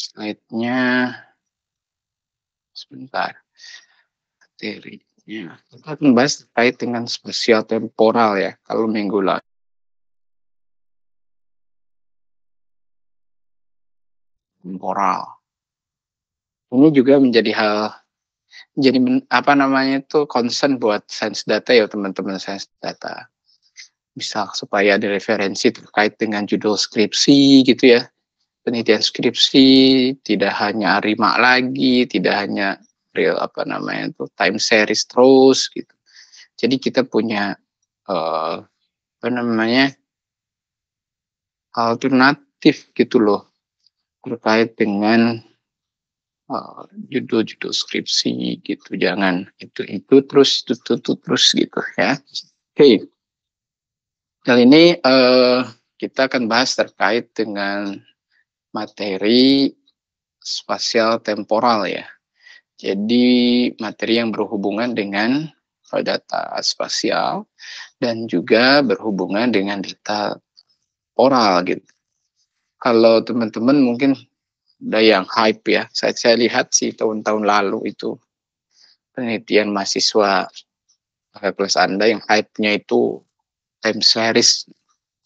Slide-nya sebentar. Materinya. Kita akan bahas terkait dengan spasial temporal ya. Kalau minggu lalu temporal. Ini juga menjadi hal jadi apa namanya itu concern buat sains data ya teman-teman sains data. Bisa supaya ada referensi terkait dengan judul skripsi gitu ya. Penelitian skripsi tidak hanya RIMA lagi, tidak hanya real apa namanya itu time series terus gitu. Jadi kita punya apa namanya alternatif gitu loh terkait dengan judul-judul skripsi gitu. Jangan itu terus itu terus gitu ya. Oke. Kali ini kita akan bahas terkait dengan materi spasial temporal ya. Jadi materi yang berhubungan dengan data spasial dan juga berhubungan dengan data oral gitu. Kalau teman-teman mungkin ada yang hype ya. Saya lihat sih tahun-tahun lalu itu penelitian mahasiswa kelas Anda yang hype-nya itu time series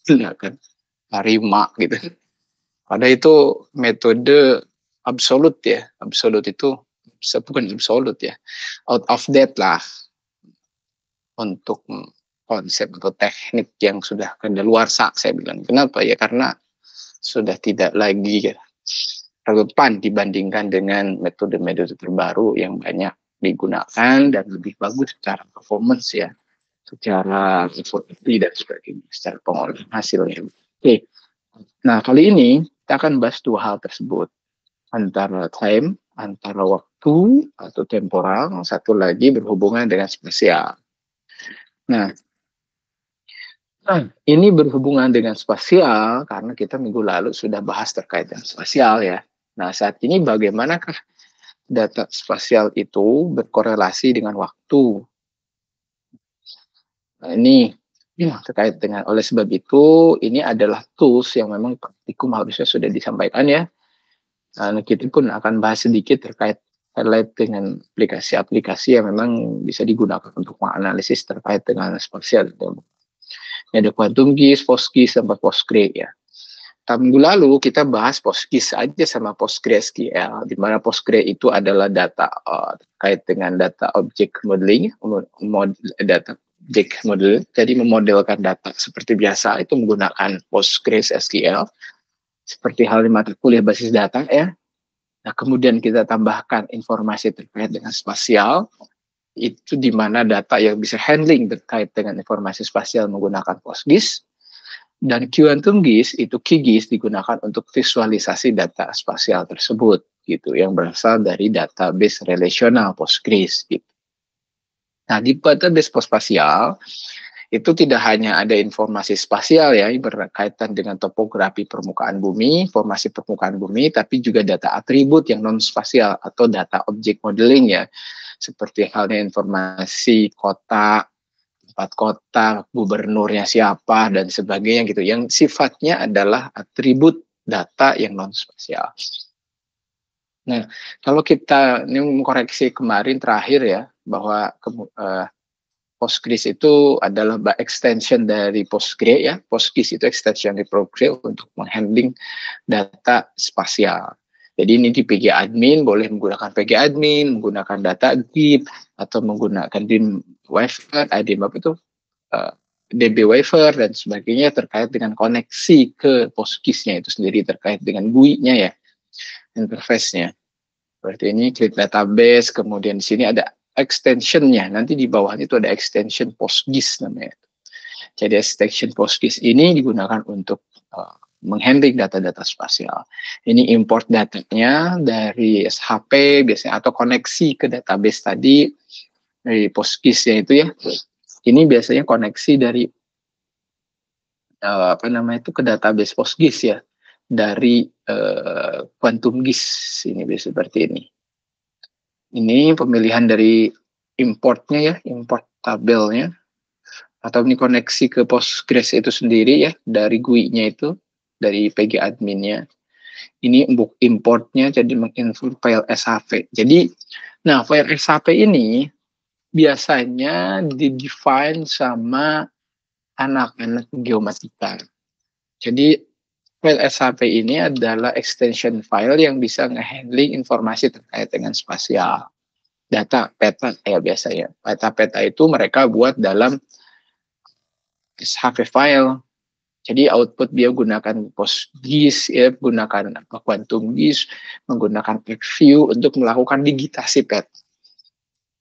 ya kan, Rima gitu. Padahal itu metode absolut ya. Absolut itu bukan absolut ya. Out of date lah untuk konsep atau teknik yang sudah kadaluarsa saya bilang. Kenapa ya? Karena sudah tidak lagi relevan dibandingkan dengan metode-metode terbaru yang banyak digunakan dan lebih bagus secara performance ya, secara efficiency dan sebagainya, secara pengolahan hasilnya. Oke, nah kali ini kita akan bahas dua hal tersebut, antara time, antara waktu atau temporal, satu lagi berhubungan dengan spasial. Nah, ini berhubungan dengan spasial karena kita minggu lalu sudah bahas terkait dengan spasial ya. Nah, saat ini bagaimanakah data spasial itu berkorelasi dengan waktu? Nah, ini terkait dengan, oleh sebab itu ini adalah tools yang memang praktikum harusnya sudah disampaikan ya. Nah, kita pun akan bahas sedikit terkait highlight dengan aplikasi-aplikasi yang memang bisa digunakan untuk menganalisis terkait dengan spasial. Ada quantum GIS, PostGIS, sampai Postgre ya. Minggu lalu kita bahas PostGIS aja sama PostgreSQL, di mana Postgre itu adalah data terkait dengan data object modeling, data object model. Jadi memodelkan data seperti biasa itu menggunakan PostgreSQL, seperti halnya mata kuliah basis data ya. Nah, kemudian kita tambahkan informasi terkait dengan spasial, itu di mana data yang bisa handling terkait dengan informasi spasial menggunakan PostGIS. Dan Quantum GIS itu QGIS digunakan untuk visualisasi data spasial tersebut gitu yang berasal dari database relasional Postgres gitu. Nah, di database spasial itu tidak hanya ada informasi spasial ya berkaitan dengan topografi permukaan bumi, formasi permukaan bumi, tapi juga data atribut yang non spasial atau data object modeling ya. Seperti halnya informasi kota, tempat kota, gubernurnya siapa, dan sebagainya gitu. Yang sifatnya adalah atribut data yang non-spasial. Nah, kalau kita ini mengkoreksi kemarin terakhir ya, bahwa Postgres itu adalah extension dari Postgre ya. PostGIS itu extension dari Postgre untuk menghandling data spasial. Jadi ini di PG admin boleh menggunakan PG admin, menggunakan data GIP atau menggunakan DIM Wafer, DIM apa itu DB Wafer dan sebagainya terkait dengan koneksi ke PostGIS-nya itu sendiri terkait dengan GUI-nya ya, interface-nya. Berarti ini create database, kemudian di sini ada extension-nya. Nanti di bawah itu ada extension PostGIS namanya. Jadi extension PostGIS ini digunakan untuk menghandling data-data spasial. Ini import datanya dari SHP biasanya atau koneksi ke database tadi dari PostGIS-nya itu ya. Ini biasanya koneksi dari apa namanya itu ke database PostGIS ya, dari Quantum GIS ini bisa seperti ini. Ini pemilihan dari importnya ya, import tabelnya, atau ini koneksi ke Postgres itu sendiri ya, dari GUI-nya itu, dari PG adminnya. Ini untuk importnya jadi mengimport file SHP. Jadi, nah file SHP ini biasanya di-define sama anak-anak geomatika. Jadi file SHP ini adalah extension file yang bisa nge-handling informasi terkait dengan spasial. Data peta ya biasanya. Peta-peta itu mereka buat dalam SHP file. Jadi output dia gunakan PostGIS, ya, gunakan Quantum GIS, menggunakan XView untuk melakukan digitasi peta.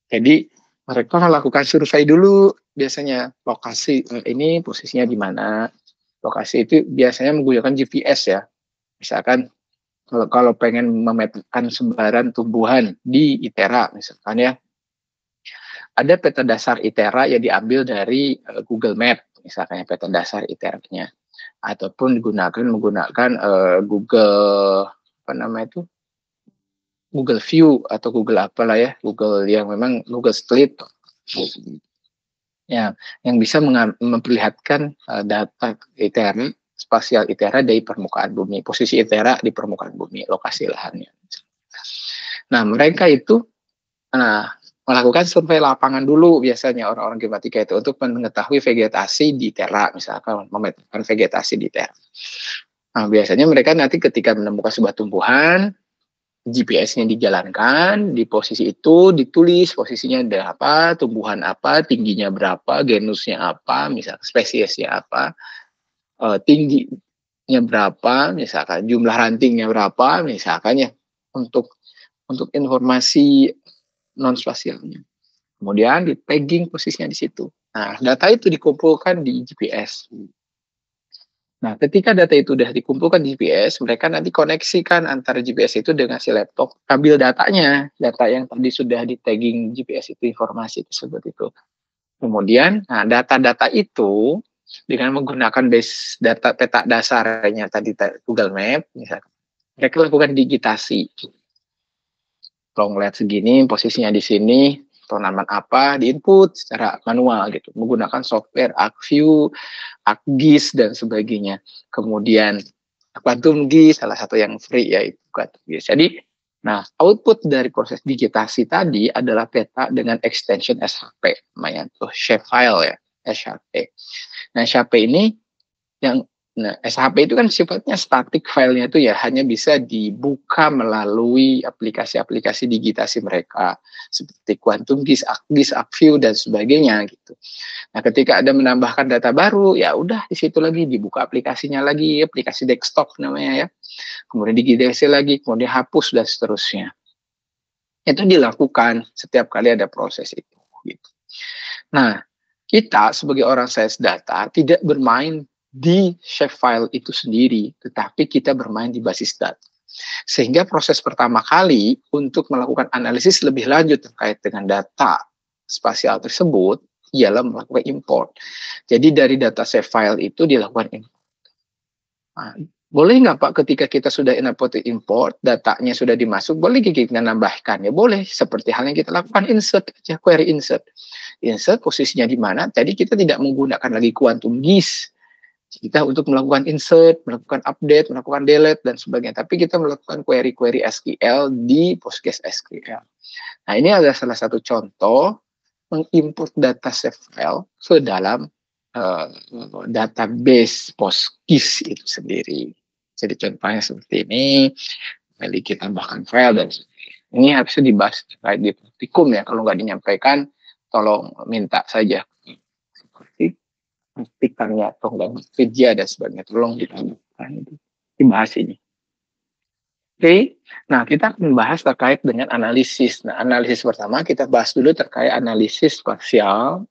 Jadi mereka melakukan survei dulu, biasanya lokasi ini posisinya di mana. Lokasi itu biasanya menggunakan GPS ya. Misalkan kalau pengen memetakan sebaran tumbuhan di ITERA misalkan ya, ada peta dasar ITERA yang diambil dari Google Map misalkan ya, peta dasar ITERA-nya, ataupun menggunakan Google apa namanya itu, Google View atau Google apalah ya, Google yang memang Google Street ya, yang bisa memperlihatkan data ITERA, spasial ITERA dari permukaan bumi, posisi ITERA di permukaan bumi, lokasi lahannya. Nah, mereka itu melakukan survei lapangan dulu biasanya orang-orang geomatika itu untuk mengetahui vegetasi di ITERA, misalkan memetakan vegetasi di ITERA. Nah, biasanya mereka nanti ketika menemukan sebuah tumbuhan, GPS-nya dijalankan, di posisi itu ditulis posisinya ada apa, tumbuhan apa, tingginya berapa, genusnya apa, misalkan spesiesnya apa, tingginya berapa, misalkan jumlah rantingnya berapa, misalkan ya, untuk informasi non spasialnya. Kemudian di tagging posisinya di situ. Nah, data itu dikumpulkan di GPS. Nah, ketika data itu sudah dikumpulkan di GPS, mereka nanti koneksikan antara GPS itu dengan si laptop, ambil datanya, data yang tadi sudah di tagging GPS itu, informasi tersebut itu. Kemudian, nah data-data itu dengan menggunakan base data peta dasarnya tadi Google Map, misalkan, mereka lakukan digitasi. Kalau ngeliat segini, posisinya di sini, tanaman apa, diinput secara manual gitu, menggunakan software ArcView, ArcGIS dan sebagainya. Kemudian Quantum GIS salah satu yang free yaitu Quantum GIS. Jadi, nah output dari proses digitasi tadi adalah peta dengan extension SHP, namanya tuh shapefile ya, SHP. Nah SHP ini yang SHP itu kan sifatnya static filenya itu ya hanya bisa dibuka melalui aplikasi-aplikasi digitasi mereka seperti Quantum GIS, ArcGIS, ArcView dan sebagainya gitu. Nah, ketika ada menambahkan data baru, ya udah di situ lagi dibuka aplikasinya lagi, aplikasi desktop namanya ya. Kemudian digitasi lagi, kemudian hapus dan seterusnya. Itu dilakukan setiap kali ada proses itu gitu. Nah, kita sebagai orang sains data tidak bermain di shapefile itu sendiri, tetapi kita bermain di basis data. Sehingga proses pertama kali untuk melakukan analisis lebih lanjut terkait dengan data spasial tersebut ialah melakukan import. Jadi dari data shapefile itu dilakukan import. Nah, boleh nggak Pak ketika kita sudah import, datanya sudah dimasuk, boleh kita nambahkan? Ya boleh, seperti hal yang kita lakukan insert aja, query insert. Insert posisinya di mana, jadi kita tidak menggunakan lagi Quantum GIS, kita untuk melakukan insert, melakukan update, melakukan delete, dan sebagainya. Tapi kita melakukan query-query SQL di PostgreSQL. Nah, ini adalah salah satu contoh mengimport data save file ke dalam database PostGIS itu sendiri. Jadi contohnya seperti ini, kembali kita tambahkan file dan sebagainya. Ini harusnya dibahas terkait di praktikum ya. Kalau nggak dinyampaikan, tolong minta saja. Seperti praktikannya atau enggak kerja dan sebagainya, tolong ditambahkan itu, dibahas ini. Oke, nah kita akan membahas terkait dengan analisis. Nah, analisis pertama kita bahas dulu terkait analisis spasial.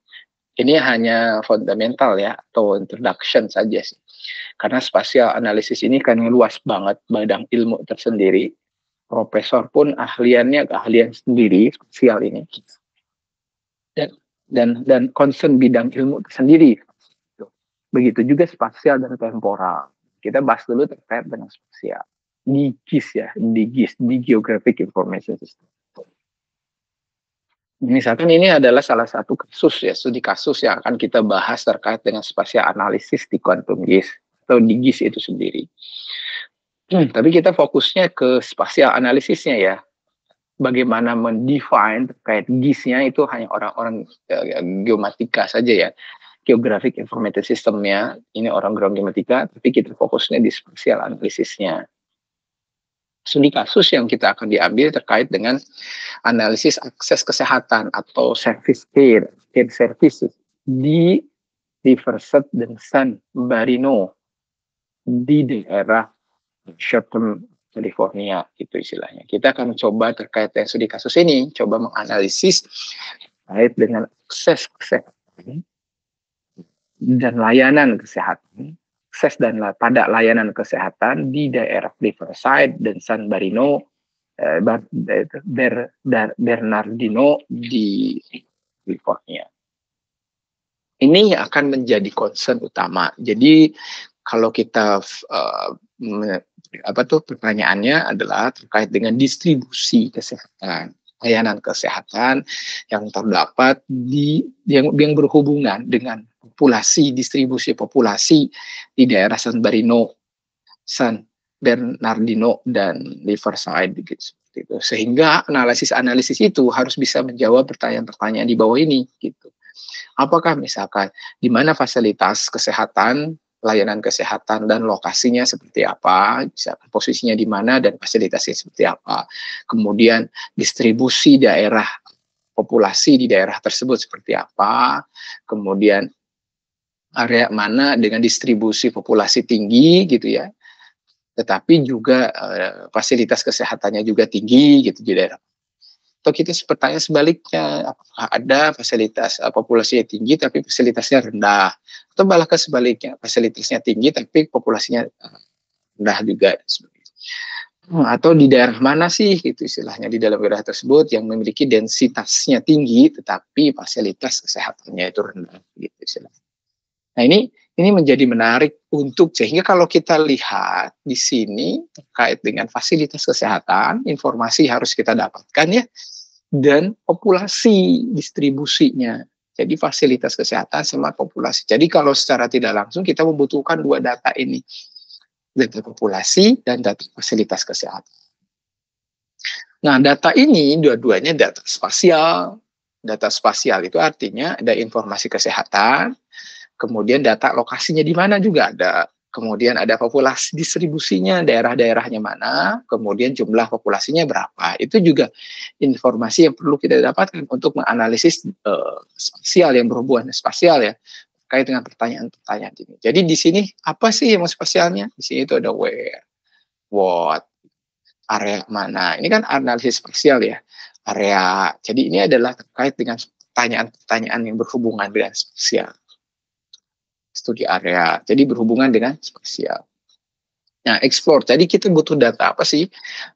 Ini hanya fundamental ya, atau introduction saja sih. Karena spasial analisis ini kan luas banget, bidang ilmu tersendiri. Profesor pun keahlian sendiri spasial ini. Dan concern bidang ilmu tersendiri. Begitu juga spasial dan temporal. Kita bahas dulu terkait dengan spasial. Di GIS ya, di Geographic Information System. Misalkan ini adalah salah satu kasus ya, studi kasus yang akan kita bahas terkait dengan spasial analisis di Quantum GIS atau di GIS itu sendiri. Tapi kita fokusnya ke spasial analisisnya ya. Bagaimana mendefine terkait GIS-nya itu hanya orang-orang geomatika saja ya. Geographic Information System-nya ini orang geomatika, tapi kita fokusnya di spasial analisisnya. Studi kasus yang kita akan diambil terkait dengan analisis akses kesehatan atau service care services di Riverside dan San Marino di daerah Shortham, California, itu istilahnya. Kita akan coba terkait dengan studi kasus ini, coba menganalisis terkait dengan akses kesehatan dan layanan kesehatan, akses dan pada layanan kesehatan di daerah Riverside dan San Marino, Bernardino di California. Ini akan menjadi concern utama. Jadi kalau kita pertanyaannya adalah terkait dengan distribusi kesehatan, layanan kesehatan yang terdapat di yang berhubungan dengan populasi, distribusi populasi di daerah San Marino, San Bernardino dan Riverside gitu, seperti itu. Sehingga analisis itu harus bisa menjawab pertanyaan-pertanyaan di bawah ini gitu. Apakah misalkan di mana fasilitas kesehatan, layanan kesehatan dan lokasinya seperti apa, misalkan posisinya di mana dan fasilitasnya seperti apa. Kemudian distribusi daerah populasi di daerah tersebut seperti apa. Kemudian area mana dengan distribusi populasi tinggi gitu ya. Tetapi juga fasilitas kesehatannya juga tinggi gitu di daerah. Atau kita bertanya sebaliknya, apakah ada fasilitas populasinya tinggi tapi fasilitasnya rendah, atau malah ke sebaliknya, fasilitasnya tinggi tapi populasinya rendah juga. Atau di daerah mana sih gitu istilahnya di dalam daerah tersebut yang memiliki densitasnya tinggi tetapi fasilitas kesehatannya itu rendah gitu istilahnya. Nah ini menjadi menarik untuk, sehingga kalau kita lihat di sini terkait dengan fasilitas kesehatan, informasi harus kita dapatkan ya, dan populasi distribusinya. Jadi fasilitas kesehatan sama populasi. Jadi kalau secara tidak langsung kita membutuhkan dua data ini, data populasi dan data fasilitas kesehatan. Nah, data ini dua-duanya data spasial. Data spasial itu artinya ada informasi kesehatan, kemudian data lokasinya di mana juga ada. Kemudian ada populasi distribusinya, daerah-daerahnya mana, kemudian jumlah populasinya berapa. Itu juga informasi yang perlu kita dapatkan untuk menganalisis spasial yang berhubungan spasial ya, terkait dengan pertanyaan-pertanyaan ini. Jadi di sini apa sih yang spasialnya? Di sini itu ada where, what, area mana. Ini kan analisis spasial ya, area. Jadi ini adalah terkait dengan pertanyaan-pertanyaan yang berhubungan dengan spasial. Studi area, jadi berhubungan dengan spasial. Nah, explore. Jadi kita butuh data apa sih?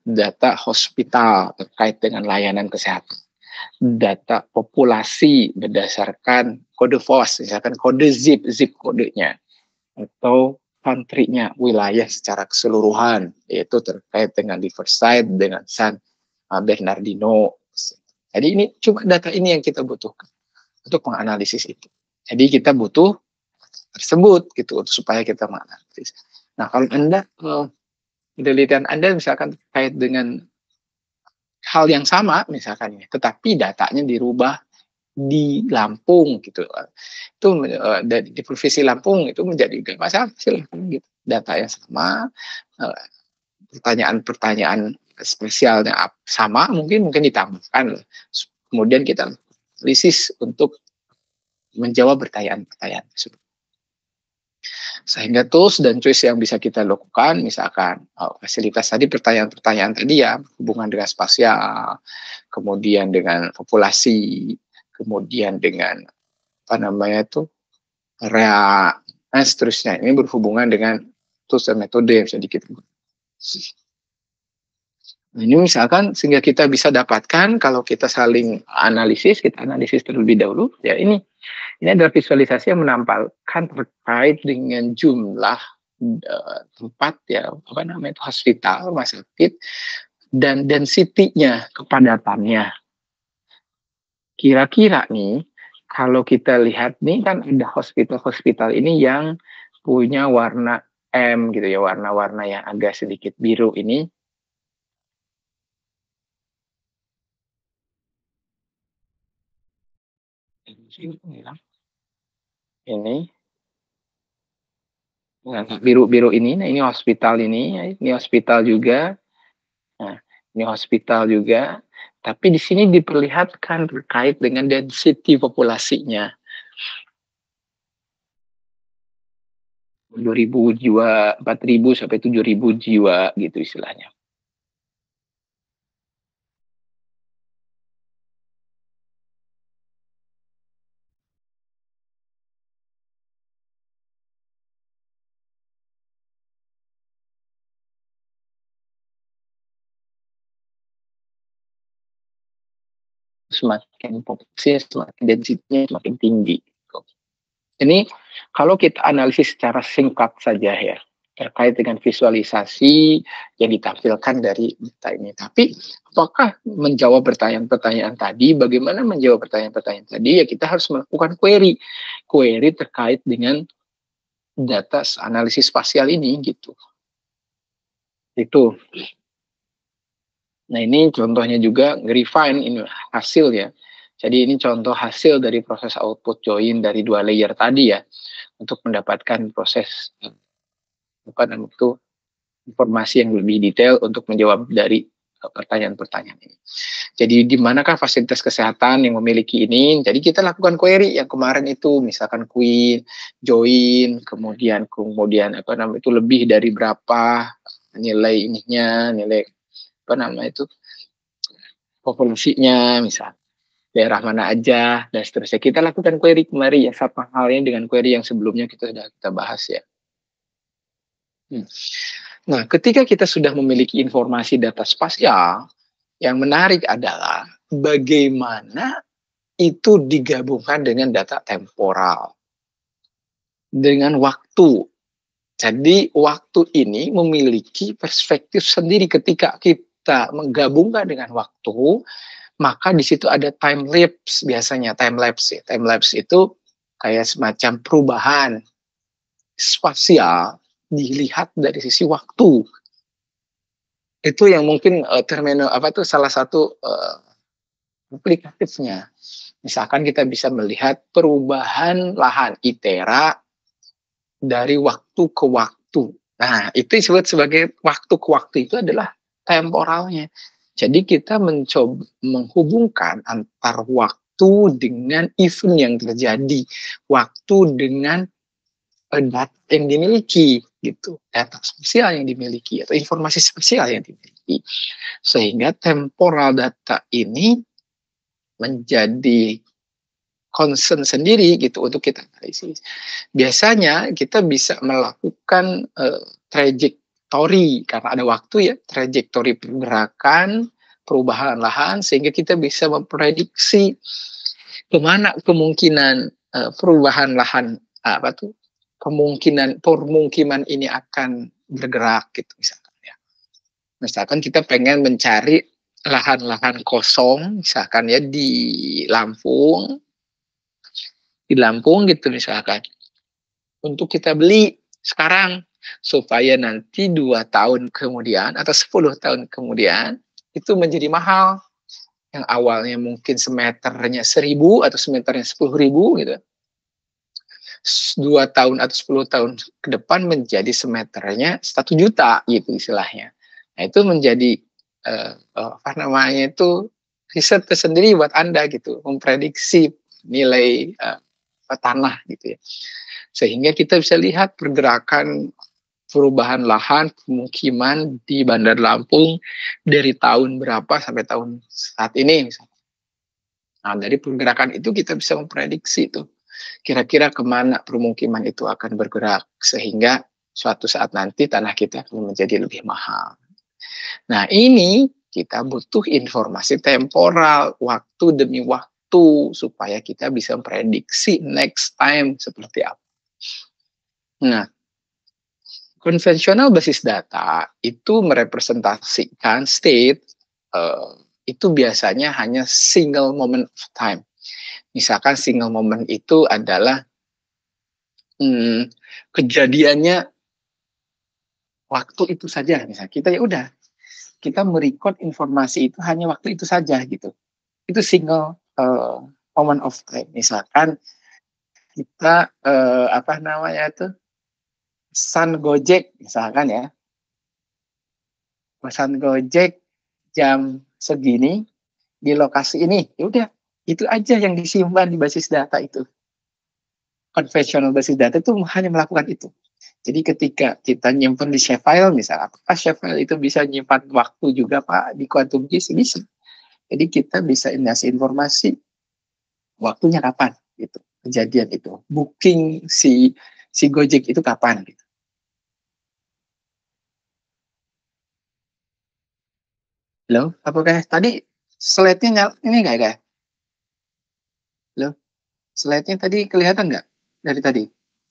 Data hospital terkait dengan layanan kesehatan. Data populasi berdasarkan kode FOS, misalkan kode zip kodenya. Atau country-nya, wilayah secara keseluruhan, yaitu terkait dengan Riverside, dengan San Bernardino. Jadi ini cuma data ini yang kita butuhkan untuk menganalisis itu. Jadi kita butuh tersebut gitu supaya kita menganalisis. Nah, kalau Anda penelitian Anda misalkan terkait dengan hal yang sama misalkan, tetapi datanya dirubah di Lampung gitu, itu di provinsi Lampung itu menjadi gak masalah silahkan gitu, data yang sama, pertanyaan-pertanyaan spesialnya sama, mungkin ditambahkan, kemudian kita analisis untuk menjawab pertanyaan-pertanyaan tersebut. Sehingga tools dan choice yang bisa kita lakukan, misalkan fasilitas tadi, pertanyaan-pertanyaan tadi ya, hubungan dengan spasial, kemudian dengan populasi, kemudian dengan area, dan seterusnya. Ini berhubungan dengan tools dan metode yang bisa kita gunakan. Ini misalkan sehingga kita bisa dapatkan kalau kita saling analisis, kita analisis terlebih dahulu, ya ini adalah visualisasi yang menampilkan terkait dengan jumlah tempat ya hospital, rumah sakit dan density-nya, kepadatannya. Kira-kira nih kalau kita lihat nih kan ada hospital ini yang punya warna M gitu ya, warna-warna yang agak sedikit biru ini. Ini, nah, biru-biru ini, nah ini hospital ini hospital juga. Nah, ini hospital juga. Tapi di sini diperlihatkan terkait dengan density populasinya. 2.000 jiwa, 4.000 sampai 7.000 jiwa gitu istilahnya. Semakin populasi, semakin density-nya semakin tinggi. Ini kalau kita analisis secara singkat saja ya, terkait dengan visualisasi yang ditampilkan dari data ini. Tapi apakah menjawab pertanyaan-pertanyaan tadi, bagaimana menjawab pertanyaan-pertanyaan tadi, ya kita harus melakukan query. Query terkait dengan data analisis spasial ini gitu. Itu. Nah ini contohnya juga refine ini hasil ya. Jadi ini contoh hasil dari proses output join dari 2 layer tadi ya, untuk mendapatkan proses apa namanya itu informasi yang lebih detail untuk menjawab dari pertanyaan-pertanyaan ini. Jadi di manakah fasilitas kesehatan yang memiliki ini? Jadi kita lakukan query yang kemarin itu, misalkan query, join, kemudian apa namanya itu lebih dari berapa nilai ininya, nilai apa namanya itu populasinya, misal daerah mana aja dan seterusnya. Kita lakukan query kemarin ya, sama halnya dengan query yang sebelumnya kita bahas ya. Nah, ketika kita sudah memiliki informasi data spasial, yang menarik adalah bagaimana itu digabungkan dengan data temporal, dengan waktu. Jadi waktu ini memiliki perspektif sendiri. Ketika kita menggabungkan dengan waktu, maka di situ ada time lapse biasanya. Time lapse ya. Time lapse itu kayak semacam perubahan spasial dilihat dari sisi waktu. Itu yang mungkin apa tuh salah satu aplikatifnya. Misalkan kita bisa melihat perubahan lahan ITERA dari waktu ke waktu. Nah, itu disebut sebagai waktu ke waktu, itu adalah temporalnya. Jadi kita mencoba menghubungkan antar waktu dengan event yang terjadi, waktu dengan data yang dimiliki gitu, data spesial yang dimiliki atau informasi spesial yang dimiliki, sehingga temporal data ini menjadi concern sendiri gitu untuk kita analisis. Biasanya kita bisa melakukan trajektori karena ada waktu ya, trajektori pergerakan, perubahan lahan, sehingga kita bisa memprediksi kemana kemungkinan perubahan lahan apa tuh kemungkinan permukiman ini akan bergerak gitu misalkan ya. Misalkan kita pengen mencari lahan-lahan kosong misalkan ya di Lampung gitu misalkan, untuk kita beli sekarang supaya nanti 2 tahun kemudian atau 10 tahun kemudian itu menjadi mahal, yang awalnya mungkin semeternya 1.000 atau semeternya 10.000 gitu, 2 tahun atau 10 tahun ke depan menjadi semeternya 1 juta gitu istilahnya. Nah itu menjadi apa namanya itu riset tersendiri buat Anda gitu, memprediksi nilai tanah gitu ya. Sehingga kita bisa lihat pergerakan perubahan lahan pemukiman di Bandar Lampung dari tahun berapa sampai tahun saat ini misalnya. Nah, dari pergerakan itu kita bisa memprediksi tuh kira-kira kemana permukiman itu akan bergerak sehingga suatu saat nanti tanah kita akan menjadi lebih mahal. Nah, ini kita butuh informasi temporal, waktu demi waktu supaya kita bisa memprediksi next time seperti apa. Nah, konvensional basis data itu merepresentasikan state itu biasanya hanya single moment of time. Misalkan single moment itu adalah kejadiannya waktu itu saja. Misalnya kita ya udah, kita merecord informasi itu hanya waktu itu saja gitu. Itu single moment of time. Misalkan kita apa namanya itu, pesan Gojek misalkan ya, pesan Gojek jam segini di lokasi ini, ya udah itu aja yang disimpan di basis data itu. Konvensional basis data itu hanya melakukan itu. Jadi ketika kita nyimpan di shape file misalnya, apakah shape file itu bisa nyimpan waktu juga Pak di quantum disk? Bisa. Jadi kita bisa ngasih informasi waktunya kapan gitu, kejadian itu, booking si Gojek itu kapan gitu. Loh, apakah tadi slide-nya ini enggak ya? Loh, slide-nya tadi kelihatan nggak dari tadi?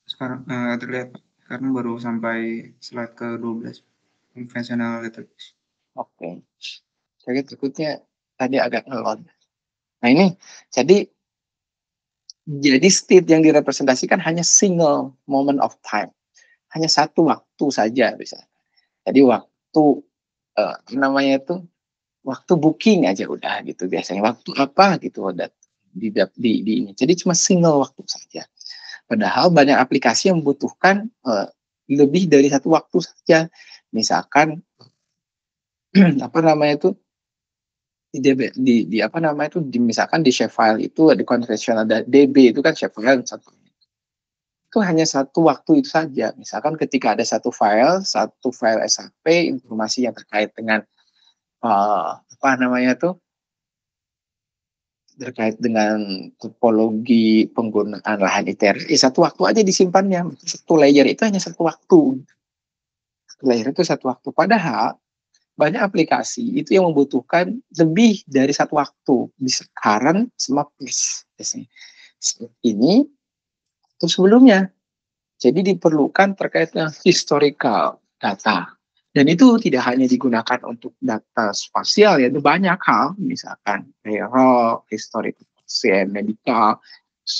Sekarang terlihat Pak, karena baru sampai slide ke-12 konvensional database. Oke. Saya takutnya tadi agak ngelon. Nah ini, jadi state yang direpresentasikan hanya single moment of time. Hanya satu waktu saja bisa. Jadi waktu namanya itu waktu booking aja udah gitu biasanya. Waktu apa gitu udah di ini. Jadi cuma single waktu saja. Padahal banyak aplikasi yang membutuhkan lebih dari satu waktu saja. Misalkan apa namanya itu di apa namanya itu misalkan di shapefile itu di konvensional DB itu kan shapefile satu itu hanya satu waktu itu saja. Misalkan ketika ada satu file SAP, informasi yang terkait dengan apa namanya itu terkait dengan topologi penggunaan lahan ITER, satu waktu aja disimpannya. Satu layer itu hanya satu waktu. Satu layer itu satu waktu. Padahal banyak aplikasi itu yang membutuhkan lebih dari satu waktu. Bisa current sama past. Seperti ini, terus sebelumnya. Jadi diperlukan terkait dengan historical data. Dan itu tidak hanya digunakan untuk data spasial ya, itu banyak hal, misalkan payroll, historical medical,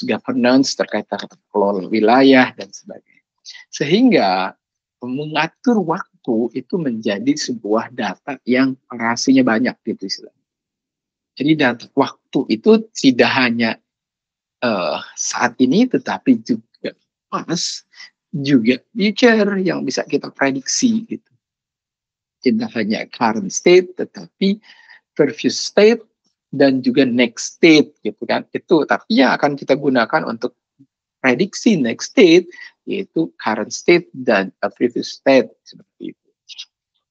governance terkait dengan kelola wilayah dan sebagainya. Sehingga mengatur waktu itu menjadi sebuah data yang variasinya banyak gitu istilahnya. Jadi data waktu itu tidak hanya saat ini, tetapi juga past, juga future yang bisa kita prediksi gitu. Tidak hanya current state, tetapi previous state dan juga next state gitu kan. Itu tapi yang akan kita gunakan untuk prediksi next state yaitu current state dan previous state seperti itu.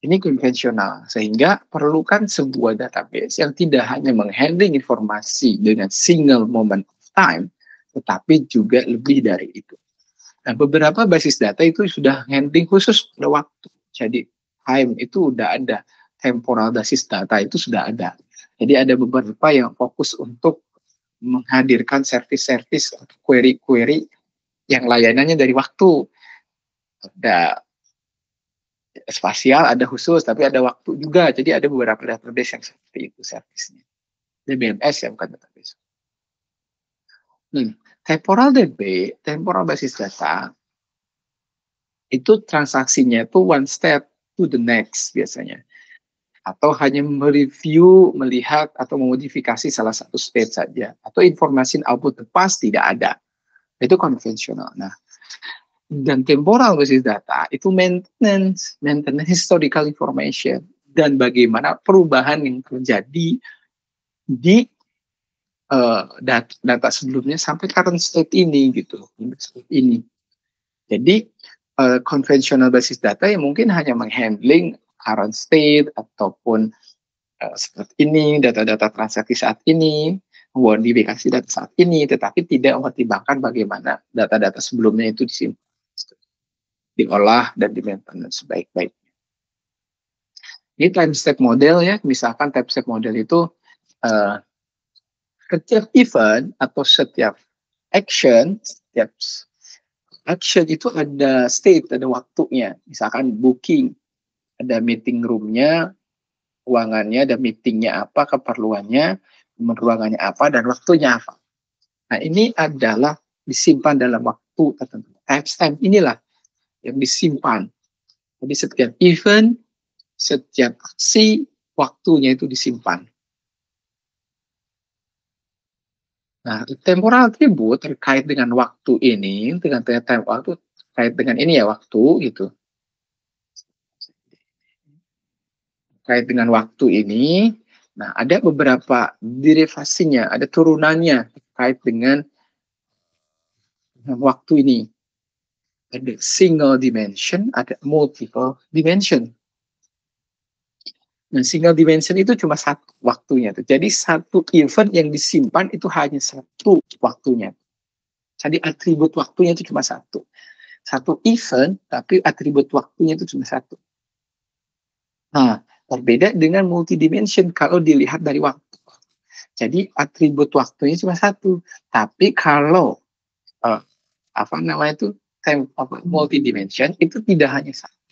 Ini konvensional sehingga perlukan sebuah database yang tidak hanya menghandling informasi dengan single moment of time, tetapi juga lebih dari itu. Nah, beberapa basis data itu sudah handling khusus pada waktu. Jadi time itu udah ada, temporal basis data itu sudah ada. Jadi ada beberapa yang fokus untuk menghadirkan service-service atau query-query yang layanannya dari waktu. Ada spasial, ada khusus, tapi ada waktu juga. Jadi ada beberapa database yang seperti itu servisnya. DBMS ya, bukan database. Temporal DB, temporal basis data, itu transaksinya itu one step to the next biasanya. Atau hanya mereview, melihat, atau memodifikasi salah satu state saja. Atau informasi output lepas tidak ada. Itu konvensional. Nah, dan temporal basis data itu maintenance historical information. Dan bagaimana perubahan yang terjadi di data sebelumnya sampai current state ini gitu. Ini. Jadi konvensional basis data yang mungkin hanya menghandling current state ataupun seperti ini, data-data transaksi saat ini, modifikasi data saat ini, tetapi tidak mempertimbangkan bagaimana data-data sebelumnya itu disimpan, diolah, dan dimaintain sebaik-baiknya. Ini time step model ya, misalkan time step model itu setiap event atau setiap action itu ada state, ada waktunya. Misalkan booking, ada meeting room-nya, ruangannya, ada meetingnya apa, keperluannya, ruangannya apa, dan waktunya apa. Nah, ini adalah disimpan dalam waktu tertentu. Timestamp inilah yang disimpan Jadi setiap event, setiap aksi, waktunya itu disimpan. Nah, temporal attribute terkait dengan waktu ini, dengan waktu terkait dengan ini ya waktu gitu. Terkait dengan waktu ini, nah ada beberapa derivasinya, ada turunannya terkait dengan waktu ini. Ada single dimension, ada multiple dimension. Nah, single dimension itu cuma satu waktunya. Jadi satu event yang disimpan itu hanya satu waktunya. Jadi atribut waktunya itu cuma satu. Satu event, tapi atribut waktunya itu cuma satu. Nah, berbeda dengan multidimension kalau dilihat dari waktu. Jadi atribut waktunya cuma satu. Tapi kalau apa namanya itu multidimension itu tidak hanya satu,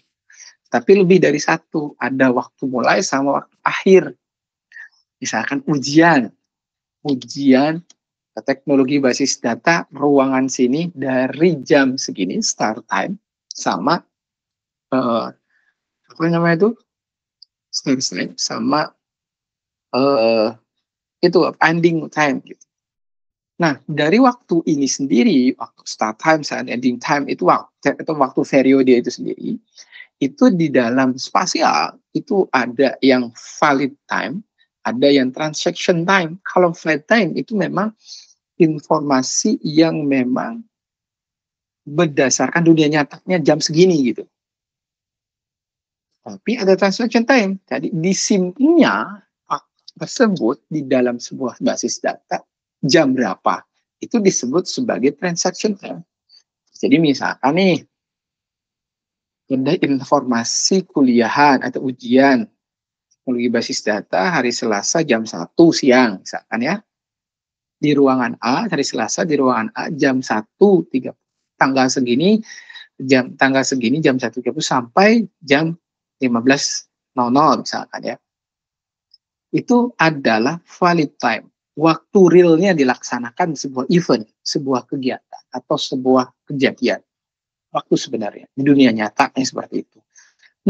tapi lebih dari satu. Ada waktu mulai sama waktu akhir. Misalkan ujian teknologi basis data ruangan sini dari jam segini start time sama apa namanya itu start time sama itu ending time gitu. Nah, dari waktu ini sendiri, waktu start time dan ending time itu waktu periode itu sendiri, itu di dalam spasial itu ada yang valid time, ada yang transaction time. Kalau valid time itu memang informasi yang memang berdasarkan dunia nyatanya jam segini gitu. Tapi ada transaction time, jadi disimpannya tersebut di dalam sebuah basis data jam berapa itu disebut sebagai transaction time. Jadi misalkan nih ada informasi kuliahan atau ujian teknologi basis data hari Selasa jam 1 siang misalkan ya, di ruangan A hari Selasa di ruangan A jam 1.30 tanggal segini jam 1.30 sampai jam 15.00 misalkan ya. Itu adalah valid time. Waktu realnya dilaksanakan sebuah event, sebuah kegiatan, atau sebuah kejadian. Waktu sebenarnya, di dunia nyatanya seperti itu.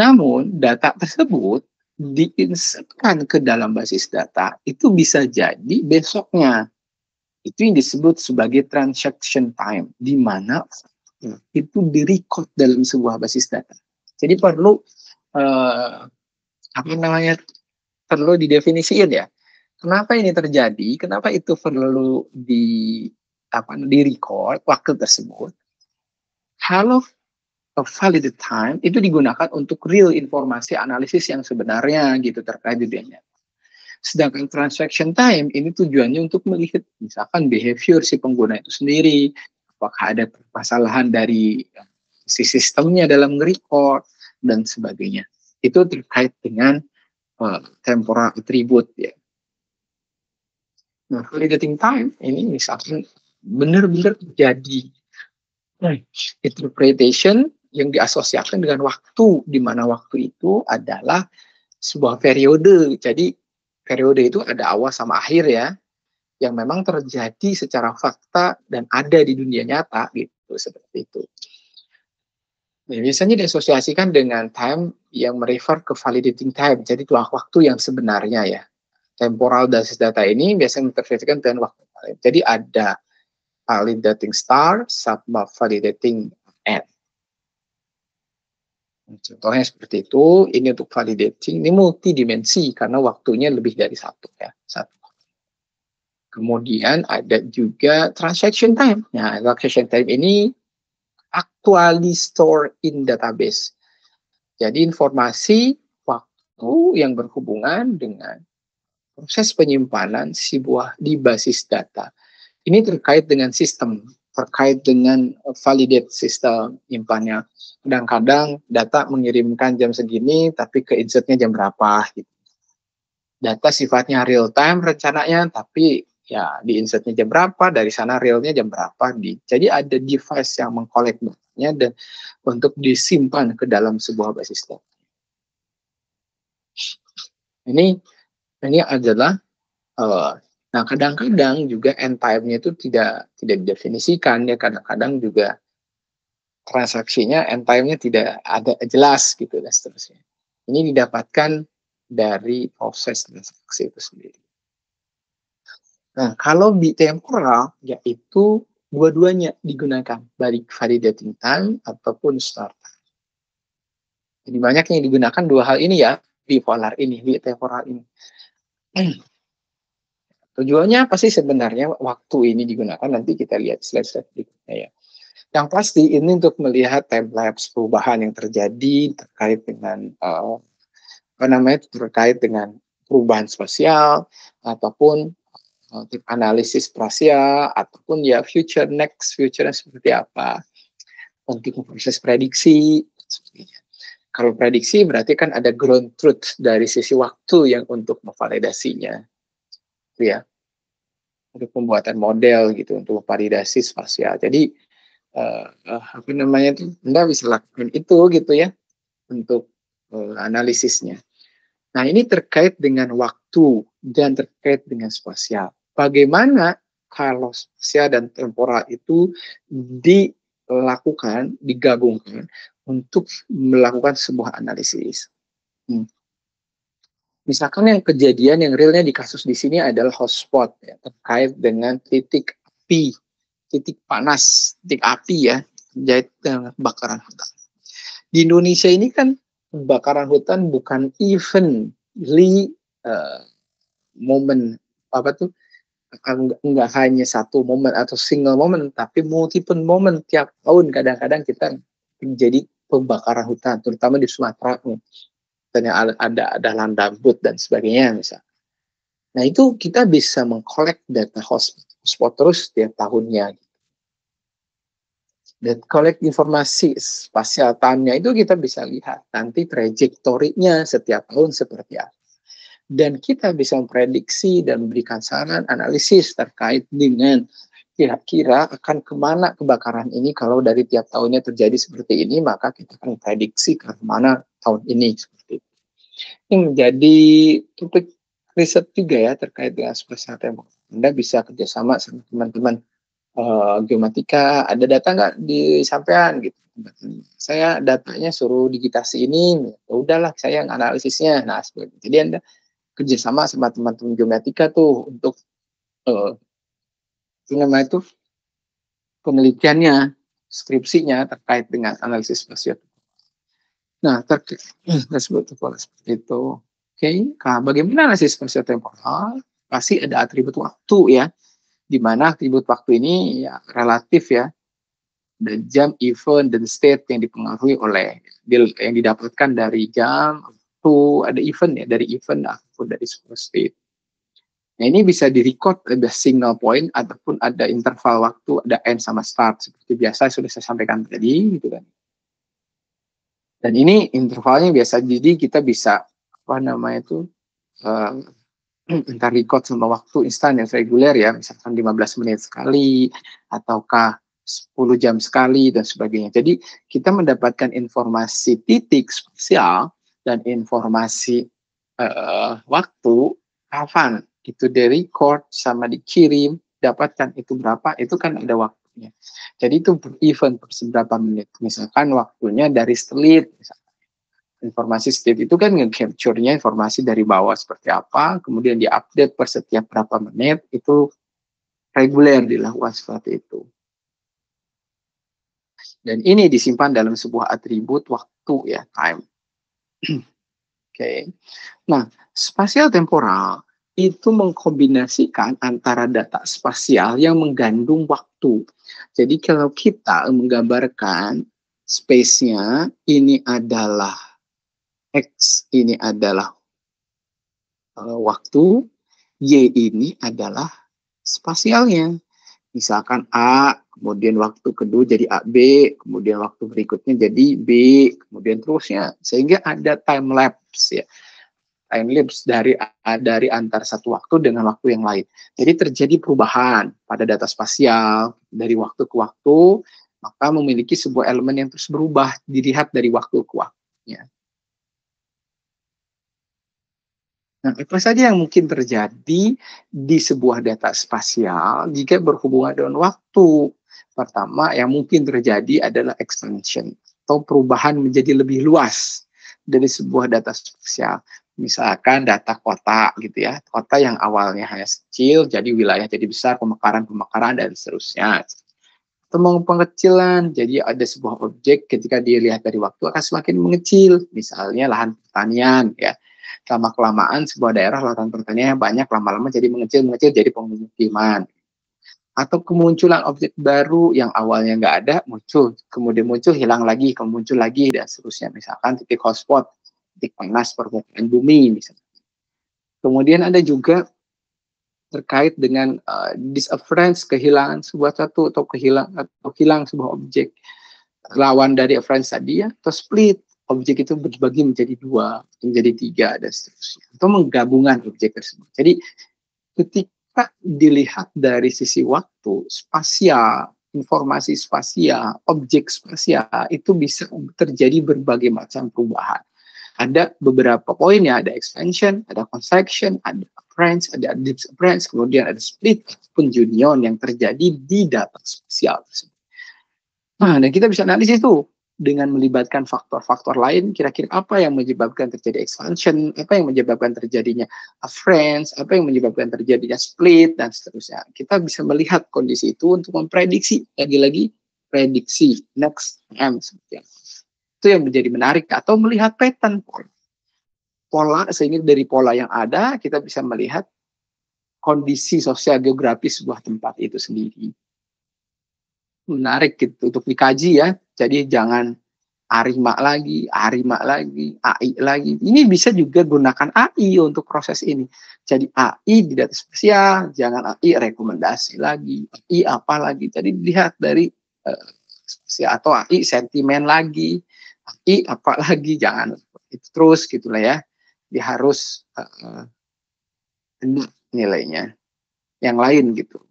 Namun, data tersebut diinsertkan ke dalam basis data, itu bisa jadi besoknya. Itu yang disebut sebagai transaction time, di mana itu direcord dalam sebuah basis data. Jadi perlu perlu didefinisikan ya. Kenapa ini terjadi? Kenapa itu perlu di record waktu tersebut? Kalau valid time itu digunakan untuk real informasi analisis yang sebenarnya gitu terkait dunia. Sedangkan transaction time ini tujuannya untuk melihat misalkan behavior si pengguna itu sendiri, apakah ada permasalahan dari si sistemnya dalam record dan sebagainya. Itu terkait dengan temporal attribute ya. Nah, validating time ini misalkan benar-benar terjadi interpretation yang diasosiasikan dengan waktu, di mana waktu itu adalah sebuah periode. Jadi periode itu ada awal sama akhir ya, yang memang terjadi secara fakta dan ada di dunia nyata gitu, seperti itu. Nah, biasanya diasosiasikan dengan time yang merefer ke validating time, jadi waktu yang sebenarnya ya. Temporal basis data ini biasanya menginterpretasikan dengan waktu. Jadi ada validating start sama validating end. Contohnya seperti itu. Ini untuk validating, ini multidimensi karena waktunya lebih dari satu ya. Kemudian ada juga transaction time. Nah, transaction time ini actually stored in database. Jadi informasi waktu yang berhubungan dengan proses penyimpanan di basis data. Ini terkait dengan sistem, terkait dengan validate sistem nyimpannya. Kadang-kadang data mengirimkan jam segini, tapi ke insertnya jam berapa. Gitu. Data sifatnya real time rencananya, tapi ya di insertnya jam berapa, dari sana realnya jam berapa. Jadi ada device yang mengkolek datanya dan untuk disimpan ke dalam sebuah basis data. Ini adalah nah kadang-kadang juga end time-nya itu tidak didefinisikan ya, kadang-kadang juga transaksinya, end time-nya tidak ada jelas gitu dan seterusnya. Ini didapatkan dari proses transaksi itu sendiri. Nah, kalau bitemporal yaitu dua-duanya digunakan, baik validating time ataupun start time. Jadi banyak yang digunakan dua hal ini ya, bipolar ini, bitemporal ini. Tujuannya apa sih sebenarnya waktu ini digunakan? Nanti kita lihat slide-slide berikutnya ya. Yang pasti ini untuk melihat time-lapse perubahan yang terjadi terkait dengan terkait dengan perubahan spasial ataupun analisis spasial ataupun ya future seperti apa untuk proses prediksi sebagainya. Kalau prediksi berarti kan ada ground truth dari sisi waktu yang untuk memvalidasinya, ya, untuk pembuatan model gitu untuk validasi spasial. Jadi apa namanya itu, Anda bisa lakukan itu gitu ya untuk analisisnya. Nah, ini terkait dengan waktu dan terkait dengan spasial. Bagaimana kalau spasial dan temporal itu dilakukan, digabungkan untuk melakukan sebuah analisis. Misalkan yang kejadian yang realnya di kasus di sini adalah hotspot ya, terkait dengan titik api, titik panas, titik api ya, terkait dengan kebakaran hutan. Di Indonesia ini kan kebakaran hutan bukan evenly momen apa tuh, enggak hanya satu momen atau single momen, tapi multiple momen tiap tahun. Kadang-kadang kita terjadi pembakaran hutan, terutama di Sumatera. Misalnya ada lahan gambut dan sebagainya misalnya. Nah, itu kita bisa mengkolek data hotspot terus setiap tahunnya. Dan kolek informasi spasial time-nya itu kita bisa lihat nanti trajektorinya setiap tahun seperti apa. Dan kita bisa memprediksi dan memberikan saran analisis terkait dengan kira-kira akan kemana kebakaran ini. Kalau dari tiap tahunnya terjadi seperti ini, maka kita akan prediksi ke mana tahun ini seperti itu. Ini menjadi topik riset juga ya terkait dengan spasial time. Anda bisa kerjasama sama teman-teman geomatika, ada data nggak disampaikan gitu. Saya datanya suruh digitasi ini, ya udahlah saya yang analisisnya. Nah, jadi Anda kerjasama sama teman-teman geomatika tuh untuk namanya itu penelitiannya, skripsinya terkait dengan analisis spasial. Nah, tersebut seperti itu. Oke, nah, bagaimana analisis spasial temporal? Pasti ada atribut waktu ya, di mana atribut waktu ini ya relatif ya, dan jam, event, dan state yang dipengaruhi oleh yang didapatkan dari jam, waktu, ada event ya, dari event ataupun dari state. Nah, ini bisa di-record ada signal point ataupun ada interval waktu, ada end sama start seperti biasa sudah saya sampaikan tadi gitu kan. Dan ini intervalnya biasa, jadi kita bisa apa namanya itu entar record sama waktu instan yang reguler ya, misalkan 15 menit sekali ataukah 10 jam sekali dan sebagainya. Jadi kita mendapatkan informasi titik spasial dan informasi waktu kapan itu di-record sama dikirim, dapatkan itu berapa, itu kan ada waktunya. Jadi itu event per seberapa menit. Misalkan waktunya dari satelit, informasi state itu kan nge-capture-nya informasi dari bawah seperti apa, kemudian di-update per setiap berapa menit, itu reguler dilakukan seperti itu. Dan ini disimpan dalam sebuah atribut waktu ya, time. Oke. Nah, spasial temporal itu mengkombinasikan antara data spasial yang mengandung waktu. Jadi kalau kita menggambarkan space-nya, ini adalah X, ini adalah waktu, Y ini adalah spasialnya. Misalkan A, kemudian waktu kedua jadi AB, kemudian waktu berikutnya jadi B, kemudian terusnya. Sehingga ada time lapse ya. Time lapse dari antar satu waktu dengan waktu yang lain. Jadi terjadi perubahan pada data spasial dari waktu ke waktu, maka memiliki sebuah elemen yang terus berubah, dilihat dari waktu ke waktunya. Nah, apa saja yang mungkin terjadi di sebuah data spasial jika berhubungan dengan waktu? Pertama, yang mungkin terjadi adalah expansion atau perubahan menjadi lebih luas dari sebuah data spasial. Misalkan data kota gitu ya, kota yang awalnya hanya kecil, jadi wilayah jadi besar, pemekaran, dan seterusnya. Atau mau pengecilan, jadi ada sebuah objek ketika dilihat dari waktu akan semakin mengecil, misalnya lahan pertanian ya. Lama-kelamaan sebuah daerah lahan pertanian yang banyak, lama-lama jadi mengecil jadi pemukiman. Atau kemunculan objek baru yang awalnya nggak ada, muncul, kemudian muncul, hilang lagi, kemudian muncul lagi, dan seterusnya. Misalkan titik hotspot, titik panas permukaan bumi misalnya. Kemudian ada juga terkait dengan disappearance, kehilangan sebuah satu atau hilang sebuah objek. Lawan dari appearance tadi ya, atau split, objek itu berbagi menjadi 2, menjadi 3, dan seterusnya. Atau menggabungkan objek tersebut. Jadi ketika dilihat dari sisi waktu, spasial, informasi spasial, objek spasial, itu bisa terjadi berbagai macam perubahan. Ada beberapa poin ya, ada expansion, ada contraction, ada appearance, ada disappearance, kemudian ada split, ataupun union yang terjadi di data spasial tersebut. Nah, dan kita bisa analisis tuh dengan melibatkan faktor-faktor lain, kira-kira apa yang menyebabkan terjadi expansion, apa yang menyebabkan terjadinya appearance, apa yang menyebabkan terjadinya split, dan seterusnya. Kita bisa melihat kondisi itu untuk memprediksi, lagi-lagi prediksi next time seperti apa. Itu yang menjadi menarik, atau melihat pattern pola, sehingga dari pola yang ada kita bisa melihat kondisi sosial geografis sebuah tempat itu sendiri. Menarik gitu untuk dikaji ya. Jadi jangan arima lagi, AI lagi. Ini bisa juga gunakan AI untuk proses ini. Jadi AI di data spesial, jangan AI rekomendasi lagi, AI apa lagi. Jadi dilihat dari spesial, atau AI sentimen lagi, AI apa lagi, jangan itu terus gitulah ya. Dia harus nilainya yang lain gitu.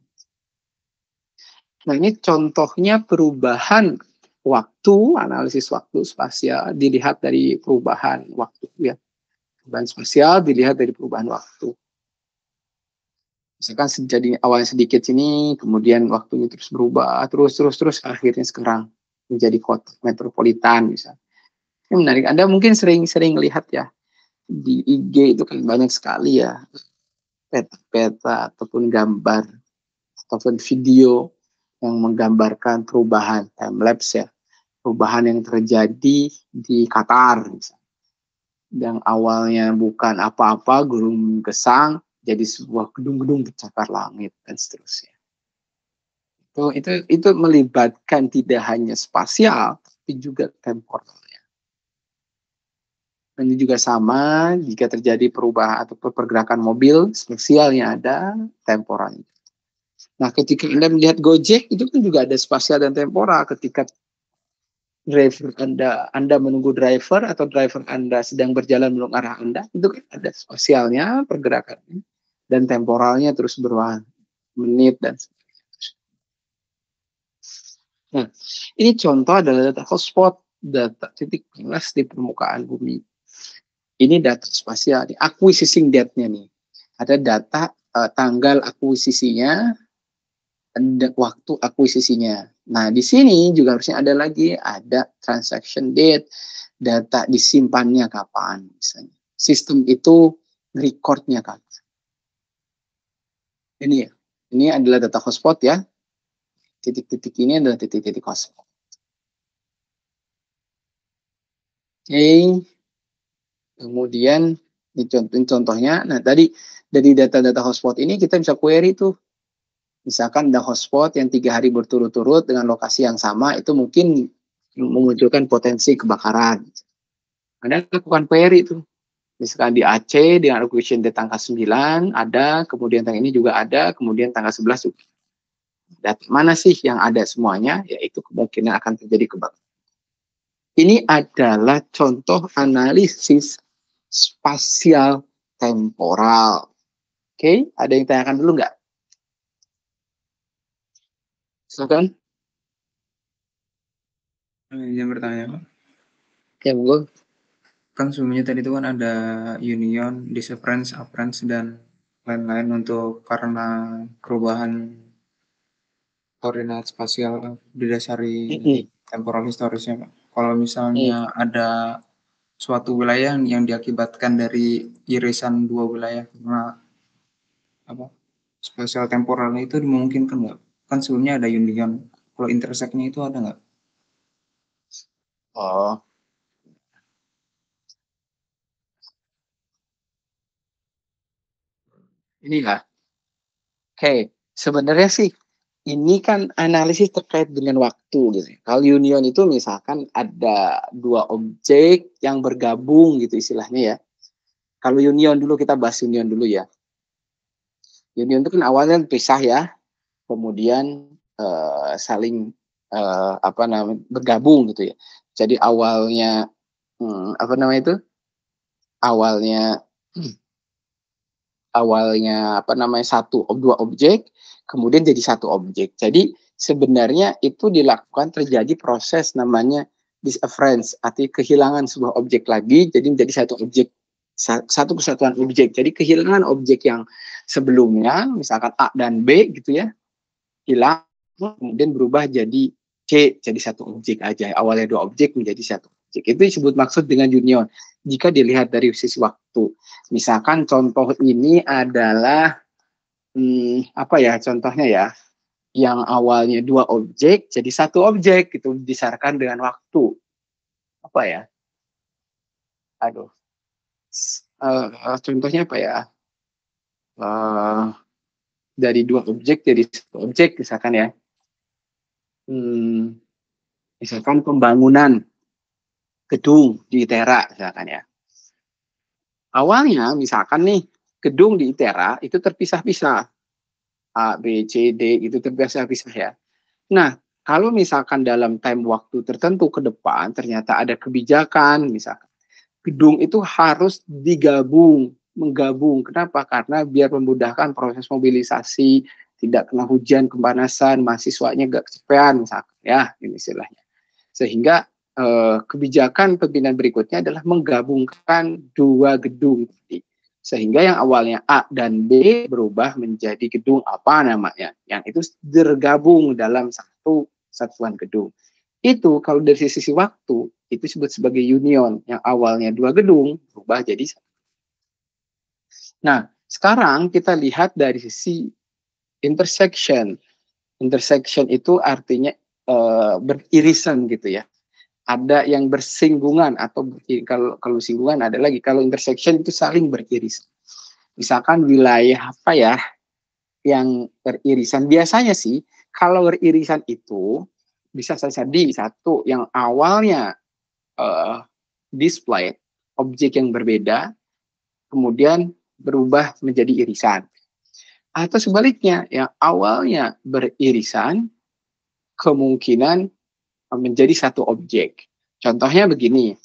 Nah, ini contohnya perubahan waktu, analisis waktu spasial dilihat dari perubahan waktu ya. Perubahan spasial dilihat dari perubahan waktu. Misalkan jadi awalnya sedikit sini, kemudian waktunya terus berubah, terus akhirnya sekarang menjadi kota metropolitan misalnya. Ini menarik. Anda mungkin sering lihat ya di IG itu kan banyak sekali ya peta-peta ataupun gambar ataupun video yang menggambarkan perubahan time-lapse ya, perubahan yang terjadi di Qatar misalnya. Yang awalnya bukan apa-apa, gurun gesang, jadi sebuah gedung-gedung pencakar langit dan seterusnya. Itu melibatkan tidak hanya spasial, tapi juga temporal. Dan ini juga sama jika terjadi perubahan atau pergerakan mobil, spasialnya ada, temporalnya. Nah, ketika Anda melihat Gojek, itu kan juga ada spasial dan temporal. Ketika driver Anda menunggu driver, atau driver Anda sedang berjalan menuju arah Anda, itu kan ada spasialnya, pergerakannya, dan temporalnya terus berubah, menit, dan sebagainya. Nah, ini contoh adalah data hotspot, data titik panas di permukaan bumi. Ini data spasial, acquisition date-nya nih. Ada data tanggal akuisisinya, waktu akuisisinya. Nah, di sini juga harusnya ada transaction date, data disimpannya kapan misalnya. Sistem itu recordnya kapan. Ini adalah data hotspot ya. Titik-titik ini adalah titik-titik hotspot. Oke. Kemudian contohnya, nah tadi dari data-data hotspot ini kita bisa query tuh. Misalkan ada hotspot yang 3 hari berturut-turut dengan lokasi yang sama, itu mungkin memunculkan potensi kebakaran. Anda lakukan query itu. Misalkan di Aceh dengan acquisition di tanggal 9 ada, kemudian tanggal ini juga ada, kemudian tanggal 11 juga. Data mana sih yang ada semuanya? Yaitu kemungkinan akan terjadi kebakaran. Ini adalah contoh analisis spasial temporal. Oke, ada yang tanyakan dulu nggak? Silakan. Yang bertanya, Pak. Ya, Bu. Kan sebelumnya tadi itu kan ada union, disappearance, appearance, dan lain-lain untuk karena perubahan koordinat spasial didasari Mm-mm. temporal historisnya, Pak. Kalau Mm. misalnya ada suatu wilayah yang diakibatkan dari irisan dua wilayah karena apa spasial temporalnya itu dimungkinkan nggak? Kan sebelumnya ada union. Kalau intersectnya itu ada nggak? Oh, inilah. Oke, sebenarnya sih ini kan analisis terkait dengan waktu gitu. Kalau union itu misalkan ada dua objek yang bergabung gitu istilahnya ya. Kalau union dulu kita bahas union dulu ya. Union itu kan awalnya pisah ya, kemudian saling apa namanya bergabung gitu ya. Jadi awalnya apa namanya itu? Awalnya awalnya apa namanya dua objek, kemudian jadi satu objek. Jadi sebenarnya itu dilakukan terjadi proses namanya disappearance, arti kehilangan sebuah objek lagi jadi menjadi satu objek, satu kesatuan objek. Jadi kehilangan objek yang sebelumnya misalkan A dan B gitu ya, hilang, kemudian berubah jadi C, jadi satu objek aja. Awalnya dua objek menjadi satu objek. Itu disebut maksud dengan union. Jika dilihat dari sisi waktu. Misalkan contoh ini adalah apa ya contohnya ya, yang awalnya dua objek jadi satu objek gitu dibesarkan dengan waktu. Apa ya? Aduh. Contohnya apa ya? Uh, dari dua objek jadi satu objek misalkan ya. Hmm, Misalkan pembangunan gedung di ITERA misalkan ya. Awalnya misalkan nih gedung di ITERA itu terpisah-pisah. A, B, C, D itu terpisah-pisah ya. Nah, kalau misalkan dalam time waktu tertentu ke depan ternyata ada kebijakan misalkan gedung itu harus menggabung. Kenapa? Karena biar memudahkan proses mobilisasi, tidak kena hujan, kepanasan, mahasiswanya gak kecapean misalkan ya, ini istilahnya. Sehingga kebijakan pimpinan berikutnya adalah menggabungkan dua gedung. Sehingga yang awalnya A dan B berubah menjadi gedung apa namanya. Yang itu tergabung dalam satu satuan gedung. Itu kalau dari sisi waktu, itu disebut sebagai union. Yang awalnya dua gedung berubah jadi satu. Nah, sekarang kita lihat dari sisi intersection. Intersection itu artinya beririsan gitu ya. Ada yang bersinggungan atau kalau singgungan ada lagi, kalau intersection itu saling beririsan. Misalkan wilayah apa ya yang beririsan, biasanya sih kalau beririsan itu bisa saja di satu yang awalnya display objek yang berbeda kemudian berubah menjadi irisan, atau sebaliknya yang awalnya beririsan kemungkinan menjadi satu objek. Contohnya begini,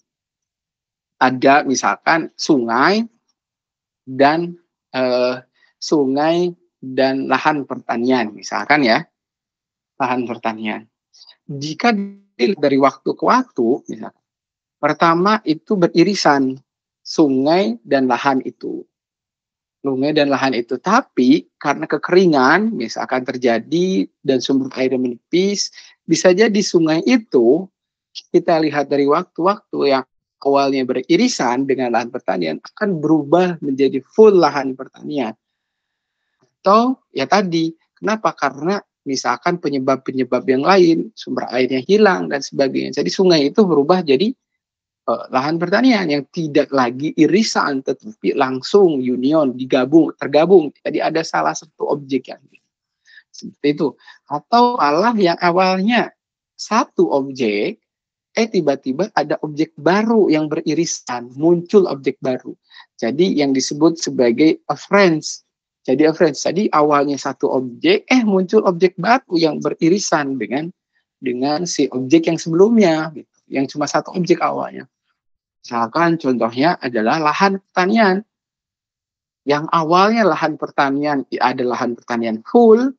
ada misalkan dan eh, sungai dan lahan pertanian, misalkan ya, lahan pertanian. Jika dari waktu ke waktu, misalkan, pertama itu beririsan sungai dan lahan itu. Sungai dan lahan itu. Tapi karena kekeringan, misalkan terjadi dan sumber airnya menipis, bisa jadi sungai itu kita lihat dari waktu-waktu yang awalnya beririsan dengan lahan pertanian akan berubah menjadi full lahan pertanian. Atau ya tadi, kenapa? Karena misalkan penyebab-penyebab yang lain, sumber airnya hilang dan sebagainya. Jadi sungai itu berubah jadi lahan pertanian yang tidak lagi irisan tetapi langsung union tergabung. Jadi ada salah satu objek yang seperti itu. Atau malah yang awalnya satu objek tiba-tiba ada objek baru yang beririsan, muncul objek baru. Jadi yang disebut sebagai occurrence. Jadi occurrence. Jadi awalnya satu objek, muncul objek baru yang beririsan dengan si objek yang sebelumnya, gitu. Yang cuma satu objek awalnya. Misalkan contohnya adalah lahan pertanian. Yang awalnya lahan pertanian ada lahan pertanian full,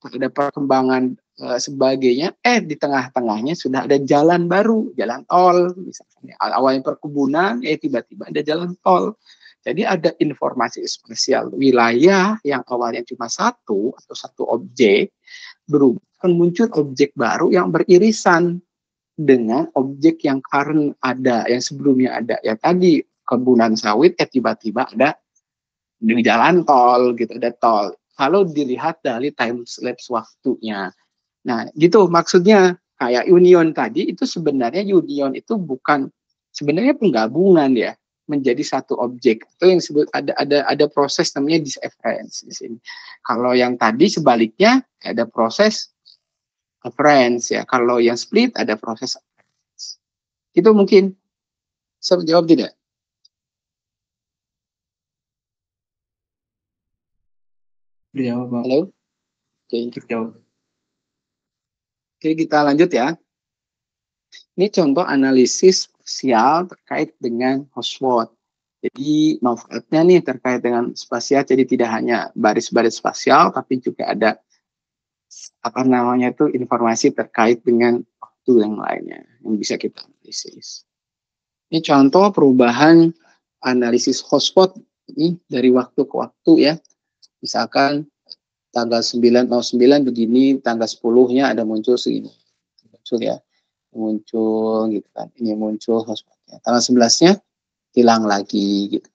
ada perkembangan sebagainya, di tengah-tengahnya sudah ada jalan baru, jalan tol misalnya. Awalnya perkebunan, tiba-tiba ada jalan tol. Jadi ada informasi spasial wilayah yang awalnya cuma satu atau satu objek, berubah, akan muncul objek baru yang beririsan dengan objek yang current ada, yang sebelumnya ada. Ya tadi kebunan sawit, tiba-tiba ada di jalan tol gitu, ada tol. Kalau dilihat dari time lapse waktunya. Nah, gitu maksudnya kayak union tadi itu sebenarnya union itu bukan sebenarnya penggabungan ya menjadi satu objek. Itu yang disebut ada proses namanya disafference di sini. Kalau yang tadi sebaliknya ada proses afference ya. Kalau yang split ada proses afference. Itu mungkin saya jawab tidak? Dijawab, Pak. Halo? Oke, Terjawab. Oke, kita lanjut ya. Ini contoh analisis spasial terkait dengan hotspot. Jadi manfaatnya nih terkait dengan spasial, jadi tidak hanya baris-baris spasial, tapi juga ada apa namanya itu informasi terkait dengan waktu yang lainnya yang bisa kita analisis. Ini contoh perubahan analisis hotspot ini dari waktu ke waktu ya. Misalkan tanggal 9.09 begini, tanggal 10-nya ada muncul segini. Muncul ya. Muncul gitu kan. Ini muncul hotspotnya. Tanggal 11-nya hilang lagi gitu.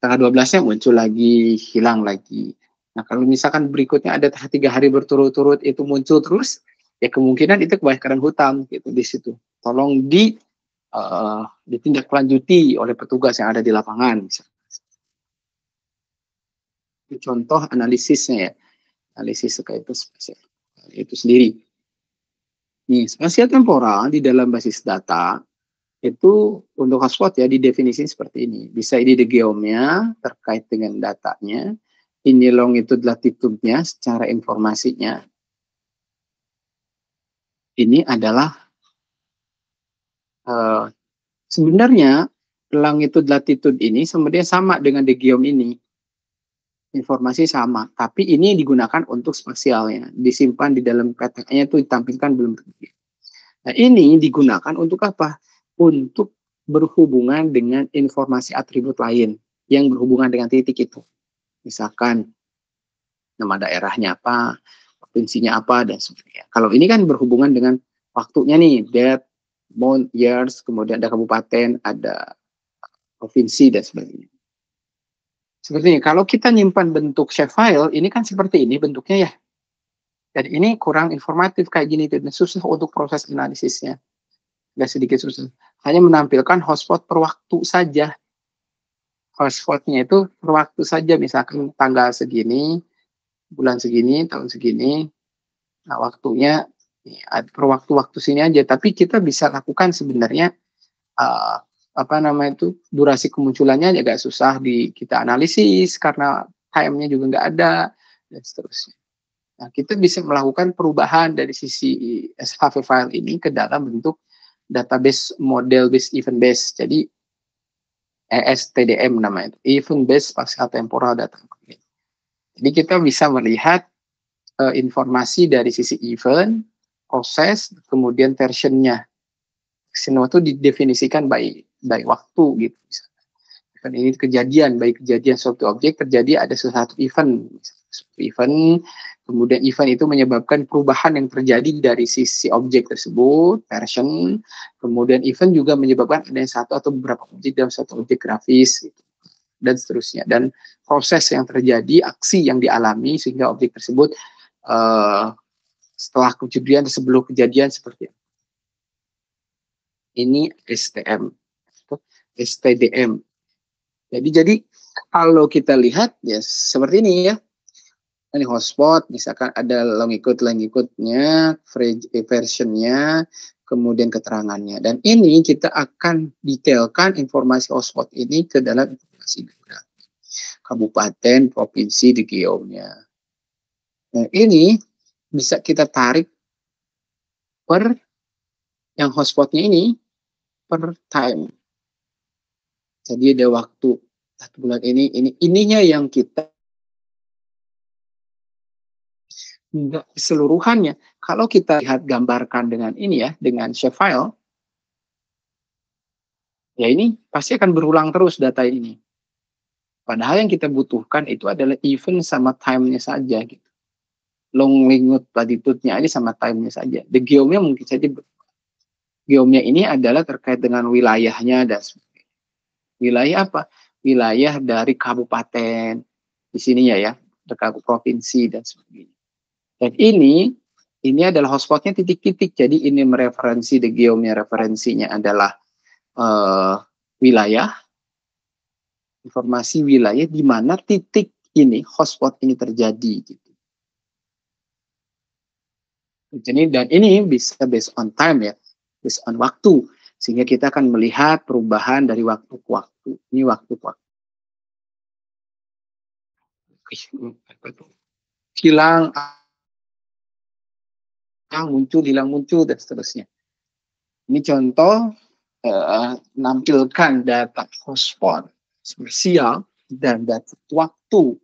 Tanggal 12-nya muncul lagi, hilang lagi. Nah, kalau misalkan berikutnya ada 3 hari berturut-turut itu muncul terus, ya kemungkinan itu kebakaran hutan gitu di situ. Tolong ditindaklanjuti oleh petugas yang ada di lapangan. Ini contoh analisisnya ya. Analisis terkait itu sendiri. Nih, spasial temporal di dalam basis data itu untuk hotspot ya didefinisikan seperti ini. Bisa ini the geomnya terkait dengan datanya. Ini longitude latitude-nya secara informasinya. Ini adalah sebenarnya longitude latitude ini sebenarnya sama dengan the geom ini. Informasi sama, tapi ini digunakan untuk spasialnya. Disimpan di dalam petanya itu ditampilkan belum. Nah, ini digunakan untuk apa? Untuk berhubungan dengan informasi atribut lain yang berhubungan dengan titik itu. Misalkan nama daerahnya apa, provinsinya apa, dan sebagainya. Kalau ini kan berhubungan dengan waktunya nih, date, month, years, kemudian ada kabupaten, ada provinsi, dan sebagainya. Seperti ini, kalau kita nyimpan bentuk shapefile, ini kan seperti ini bentuknya ya. Jadi ini kurang informatif kayak gini, dan susah untuk proses analisisnya. Agak sedikit susah. Hanya menampilkan hotspot per waktu saja. Hotspotnya itu per waktu saja, misalkan tanggal segini, bulan segini, tahun segini. Nah, waktunya per waktu-waktu sini aja. Tapi kita bisa lakukan sebenarnya apa namanya itu durasi kemunculannya agak susah kita analisis karena time-nya juga nggak ada dan seterusnya. Nah, kita bisa melakukan perubahan dari sisi SHV file ini ke dalam bentuk database model based event based. Jadi ESTDM namanya itu, event based spatial temporal data. Jadi kita bisa melihat informasi dari sisi event, proses, kemudian versionnya. Semua itu didefinisikan by waktu gitu. Event ini kejadian, baik kejadian suatu objek terjadi ada sesuatu event. Event, kemudian event itu menyebabkan perubahan yang terjadi dari sisi objek tersebut, version, kemudian event juga menyebabkan ada satu atau beberapa objek dalam satu objek grafis, gitu, dan seterusnya. Dan proses yang terjadi, aksi yang dialami sehingga objek tersebut setelah kejadian, sebelum kejadian seperti itu. Ini STM, STDM. Jadi kalau kita lihat ya seperti ini ya. Ini hotspot, misalkan ada longitude-nya, versionnya, kemudian keterangannya. Dan ini kita akan detailkan informasi hotspot ini ke dalam informasi geografi. Kabupaten, provinsi, di geomnya. Nah, ini bisa kita tarik per yang hotspotnya ini per time. Jadi ada waktu satu bulan ininya yang kita enggak keseluruhannya. Kalau kita lihat gambarkan dengan ini ya, dengan shapefile, ya ini pasti akan berulang terus data ini. Padahal yang kita butuhkan itu adalah event sama time-nya saja gitu. longitude latitude-nya aja sama time-nya saja. The geomnya mungkin saja geomnya ini adalah terkait dengan wilayahnya dan wilayah apa? Wilayah dari kabupaten di sininya ya, dekat provinsi dan sebagainya. Dan ini adalah hotspotnya titik-titik. Jadi ini mereferensi the geomnya referensinya adalah wilayah, informasi wilayah di mana titik ini hotspot ini terjadi gitu. Jadi dan ini bisa based on time ya, based on waktu, sehingga kita akan melihat perubahan dari waktu ke waktu. Ini waktu ke waktu. Hilang hilang muncul dan seterusnya. Ini contoh menampilkan data hotspot spesial dan data waktu.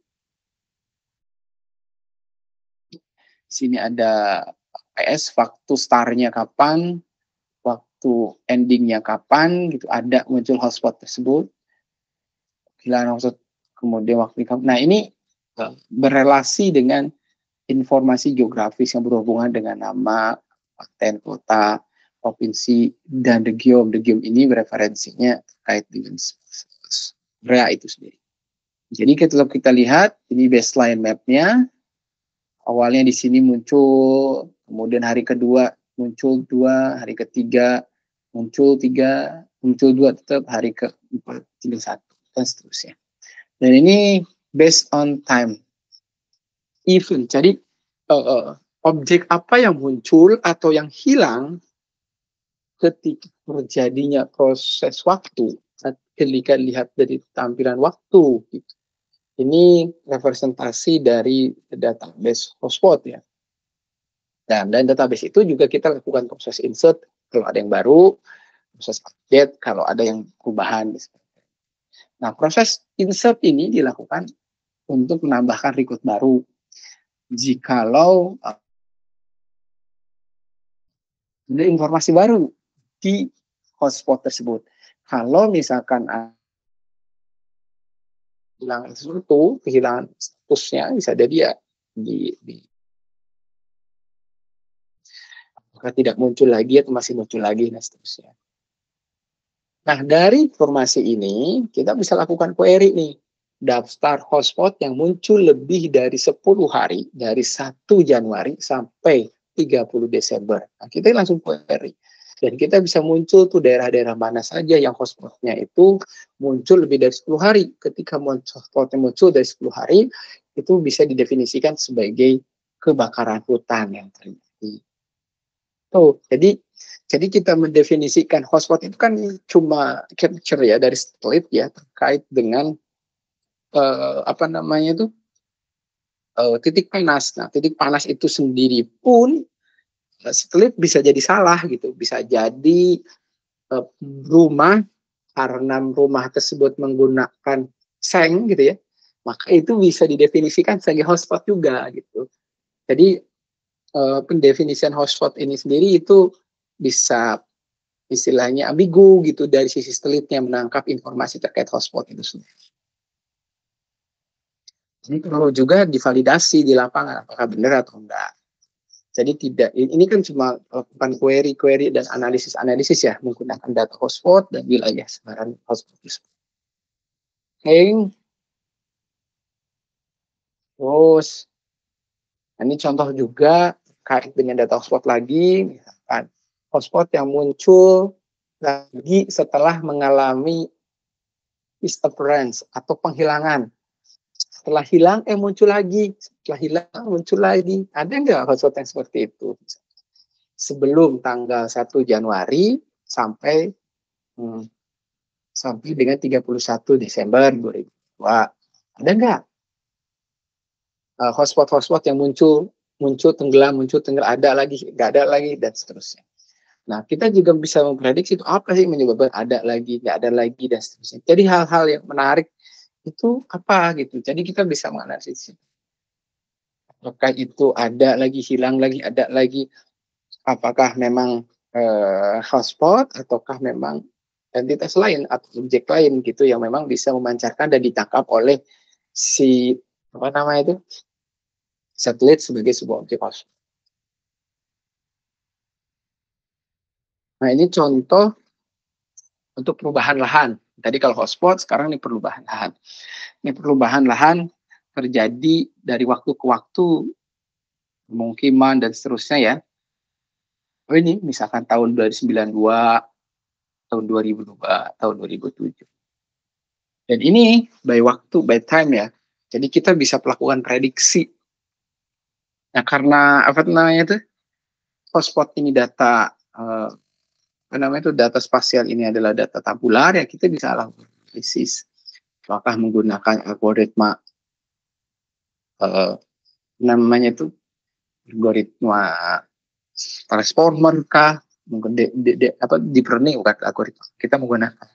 Sini ada PS waktu startnya kapan, waktu endingnya kapan, gitu ada muncul hotspot tersebut. Hilang hotspot kemudian waktu kapan. Nah ini berelasi dengan informasi geografis yang berhubungan dengan nama, paten, kota, provinsi, dan the geom. The geom ini referensinya terkait dengan area itu sendiri. Jadi kalau kita lihat, ini baseline map-nya, awalnya di sini muncul, kemudian hari kedua muncul 2, hari ketiga muncul 3, muncul 2 tetap, hari keempat tinggal 1, dan seterusnya. Dan ini based on time event. Jadi objek apa yang muncul atau yang hilang ketika terjadinya proses waktu, ketika lihat dari tampilan waktu gitu. Ini representasi dari database hotspot ya. Dan database itu juga kita lakukan proses insert kalau ada yang baru, proses update kalau ada yang perubahan. Nah, proses insert ini dilakukan untuk menambahkan record baru. Jikalau ada informasi baru di hotspot tersebut. Kalau misalkan kehilangan sesuatu, kehilangan statusnya, bisa jadi ya apakah tidak muncul lagi atau masih muncul lagi dan seterusnya. Nah, dari informasi ini kita bisa lakukan query nih. Daftar hotspot yang muncul lebih dari 10 hari dari 1 Januari sampai 30 Desember. Nah, kita langsung query. Dan kita bisa muncul tuh daerah-daerah mana saja yang hotspotnya itu muncul lebih dari 10 hari. Ketika hotspotnya muncul dari 10 hari, itu bisa didefinisikan sebagai kebakaran hutan yang terjadi. Tuh, jadi kita mendefinisikan hotspot itu kan cuma capture ya dari satelit ya terkait dengan apa namanya itu titik panas. Nah, titik panas itu sendiri pun satelit bisa jadi salah gitu, bisa jadi rumah karena rumah tersebut menggunakan seng gitu ya, maka itu bisa didefinisikan sebagai hotspot juga gitu. Jadi pendefinisian hotspot ini sendiri itu bisa istilahnya ambigu gitu dari sisi satelitnya menangkap informasi terkait hotspot itu sendiri. Ini perlu juga divalidasi di lapangan apakah benar atau enggak. Jadi tidak, ini kan cuma melakukan query dan analisis ya menggunakan data hotspot dan wilayah sebaran hotspot tersebut. Oke. Terus ini contoh juga kait dengan data hotspot lagi, misalkan hotspot yang muncul lagi setelah mengalami disappearance atau penghilangan. Setelah hilang, muncul lagi. Setelah hilang, muncul lagi. Ada nggak hotspot yang seperti itu? Sebelum tanggal 1 Januari sampai dengan 31 Desember 2002. Ada nggak hotspot yang muncul tenggelam, ada lagi, nggak ada lagi, dan seterusnya. Nah, kita juga bisa memprediksi itu apa sih menyebabkan ada lagi, nggak ada lagi, dan seterusnya. Jadi hal-hal yang menarik itu apa gitu. Jadi kita bisa menganalisis apakah itu ada lagi, hilang lagi, ada lagi. Apakah memang hotspot ataukah memang entitas lain atau objek lain gitu yang memang bisa memancarkan dan ditangkap oleh si apa namanya itu satelit sebagai sebuah objek kosmos. Nah, ini contoh untuk perubahan lahan. Tadi kalau hotspot, sekarang ini perubahan lahan. Ini perubahan lahan terjadi dari waktu ke waktu, pemukiman dan seterusnya ya. Oh ini misalkan tahun 1992, tahun 2002, tahun 2007. Dan ini by waktu, by time ya. Jadi kita bisa melakukan prediksi. Nah karena apa namanya itu hotspot ini data apa namanya itu data spasial ini adalah data tabular ya, kita bisa lakukan analisis. Apakah menggunakan algoritma namanya itu algoritma transformer kah, mungkin deep learning bukan algoritma. Kita menggunakan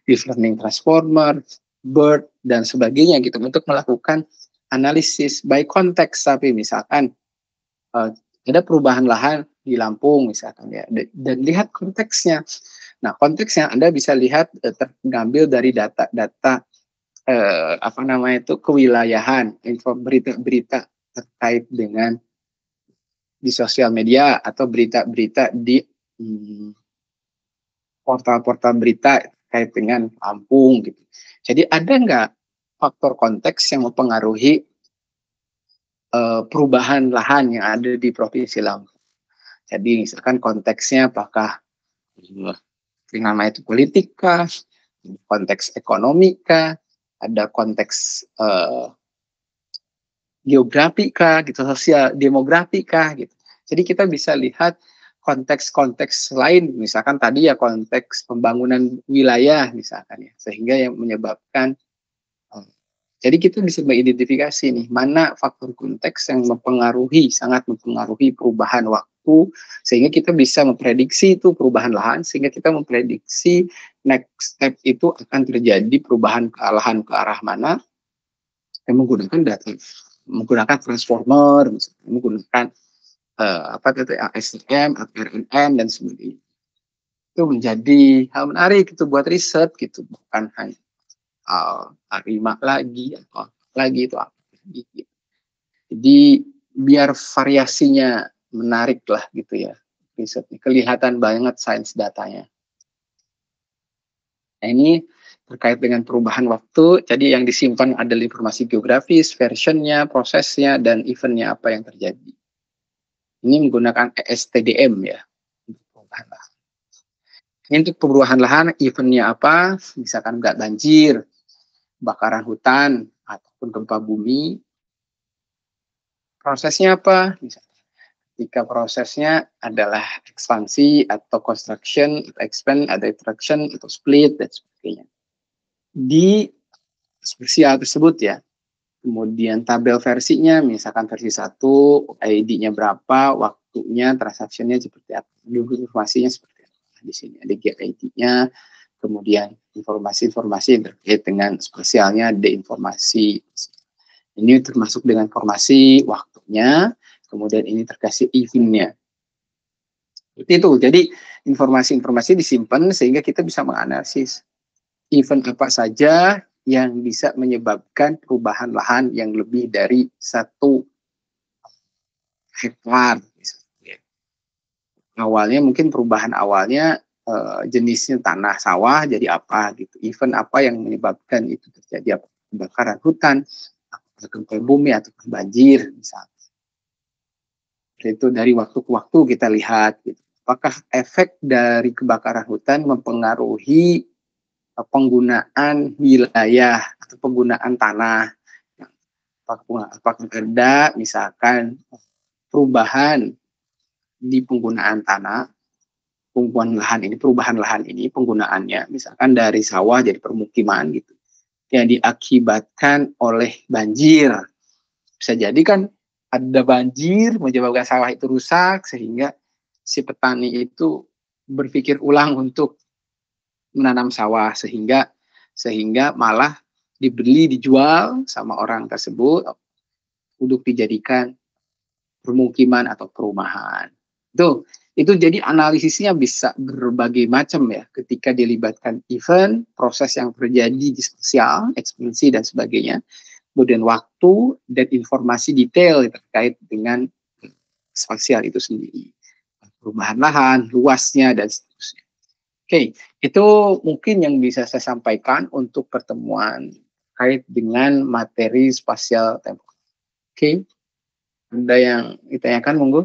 deep learning transformer, BERT dan sebagainya gitu untuk melakukan analisis by konteks. Tapi misalkan ada perubahan lahan di Lampung misalkan ya, dan lihat konteksnya. Nah konteksnya Anda bisa lihat terambil dari data-data apa namanya itu kewilayahan, berita-berita terkait dengan di sosial media atau berita-berita di portal-portal berita terkait dengan Lampung gitu. Jadi ada nggak faktor konteks yang mempengaruhi perubahan lahan yang ada di Provinsi Lampung? Jadi misalkan konteksnya apakah namanya itu politik kah, konteks ekonomi kah, ada konteks geografi kah, gitu, sosial demografi kah, gitu. Jadi kita bisa lihat konteks-konteks lain, misalkan tadi ya konteks pembangunan wilayah misalkan ya, sehingga yang menyebabkan jadi kita bisa mengidentifikasi nih mana faktor konteks yang sangat mempengaruhi perubahan waktu, sehingga kita bisa memprediksi itu perubahan lahan, sehingga kita memprediksi next step itu akan terjadi perubahan lahan ke arah mana, yang menggunakan data, menggunakan transformer, menggunakan apa itu ASTM, RNN dan sebagainya. Itu menjadi hal menarik itu buat riset gitu, bukan hanya terima lagi atau lagi itu apa lagi gitu. Jadi biar variasinya menarik lah gitu ya risetnya, kelihatan banget sains datanya. Nah ini terkait dengan perubahan waktu, jadi yang disimpan adalah informasi geografis, versionnya, prosesnya, dan eventnya apa yang terjadi. Ini menggunakan ESTDM ya untuk perubahan lahan. Ini untuk perubahan lahan, eventnya apa? Misalkan nggak banjir, bakaran hutan, ataupun gempa bumi. Prosesnya apa? Misalkan ketika prosesnya adalah ekspansi atau construction, atau expand, ada attraction, atau split, dan sebagainya. Di spesial tersebut ya, kemudian tabel versinya, misalkan versi 1, ID-nya berapa, waktunya, transaksinya seperti apa, informasinya seperti apa. Di sini ada GID-nya, kemudian informasi-informasi yang terkait dengan spesialnya, ada informasi. Ini termasuk dengan informasi waktunya, kemudian ini terkasih eventnya. Seperti itu. Jadi informasi-informasi disimpan sehingga kita bisa menganalisis event apa saja yang bisa menyebabkan perubahan lahan yang lebih dari 1 hektar. Awalnya mungkin perubahan awalnya jenisnya tanah sawah jadi apa gitu. Event apa yang menyebabkan itu terjadi, apa kebakaran hutan, gempa bumi atau banjir misalnya. Itu dari waktu ke waktu kita lihat gitu. Apakah efek dari kebakaran hutan mempengaruhi penggunaan wilayah atau penggunaan tanah? Apakah ada misalkan perubahan di penggunaan tanah, perubahan lahan ini penggunaannya misalkan dari sawah jadi permukiman gitu, yang diakibatkan oleh banjir. Bisa jadi kan ada banjir menyebabkan sawah itu rusak sehingga si petani itu berpikir ulang untuk menanam sawah sehingga malah dijual sama orang tersebut untuk dijadikan permukiman atau perumahan. Itu jadi analisisnya bisa berbagai macam ya ketika dilibatkan event, proses yang terjadi di spesial, ekspansi dan sebagainya, kemudian waktu waktu dan informasi detail terkait dengan spasial itu sendiri, perubahan lahan, luasnya dan seterusnya. Oke, itu mungkin yang bisa saya sampaikan untuk pertemuan terkait dengan materi spasial temporal. Oke, ada yang ditanyakan, monggo.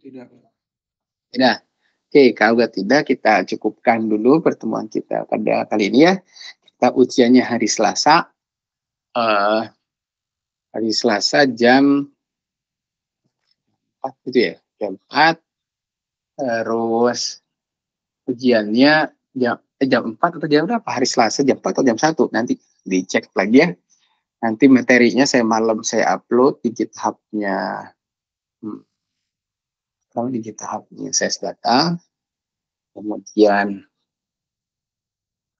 Tidak. Tidak. Oke, kalau tidak, kita cukupkan dulu pertemuan kita pada kali ini ya. Kita ujiannya hari Selasa. Hari Selasa jam 4 gitu ya. Jam 4. Terus ujiannya jam 4 atau jam berapa? Hari Selasa jam 4 atau jam 1. Nanti dicek lagi ya. Nanti materinya malam saya upload di GitHub-nya. Kalau di GitHub-nya saya data. Kemudian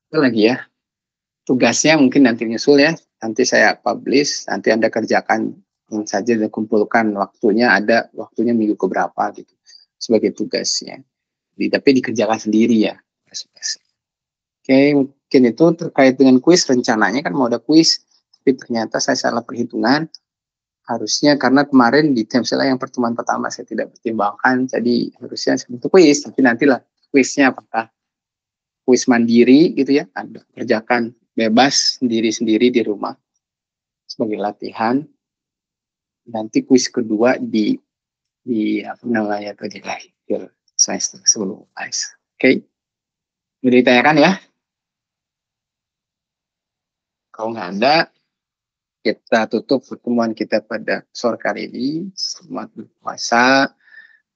apa lagi ya? Tugasnya mungkin nanti nyusul ya. Nanti saya publish, nanti Anda kerjakan saja dan kumpulkan waktunya, ada waktunya minggu keberapa gitu sebagai tugasnya. Tapi dikerjakan sendiri ya. Oke, mungkin itu terkait dengan kuis. Rencananya kan mau ada kuis, tapi ternyata saya salah perhitungan. Harusnya karena kemarin di Temsela yang pertemuan pertama saya tidak pertimbangkan, jadi harusnya untuk kuis, tapi nantilah kuisnya apakah kuis mandiri gitu ya, Anda kerjakan bebas sendiri-sendiri di rumah sebagai latihan. Nanti kuis kedua di apa namanya tadi akhir semester sebelum UAS. Oke, udah ditanyakan ya? Kalau nggak ada, kita tutup pertemuan kita pada sore kali ini. Selamat berpuasa.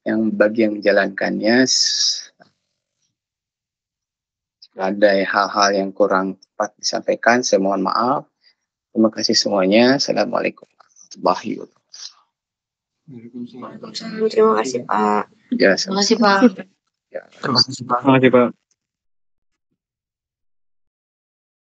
Yang bagi yang menjalankannya, ada hal-hal yang kurang tepat disampaikan, saya mohon maaf. Terima kasih semuanya. Assalamualaikum warahmatullahi wabarakatuh. Waalaikumsalam. Terima kasih Pak. Ya, Terima kasih Pak. ya. Terima kasih Pak. Terima kasih Pak.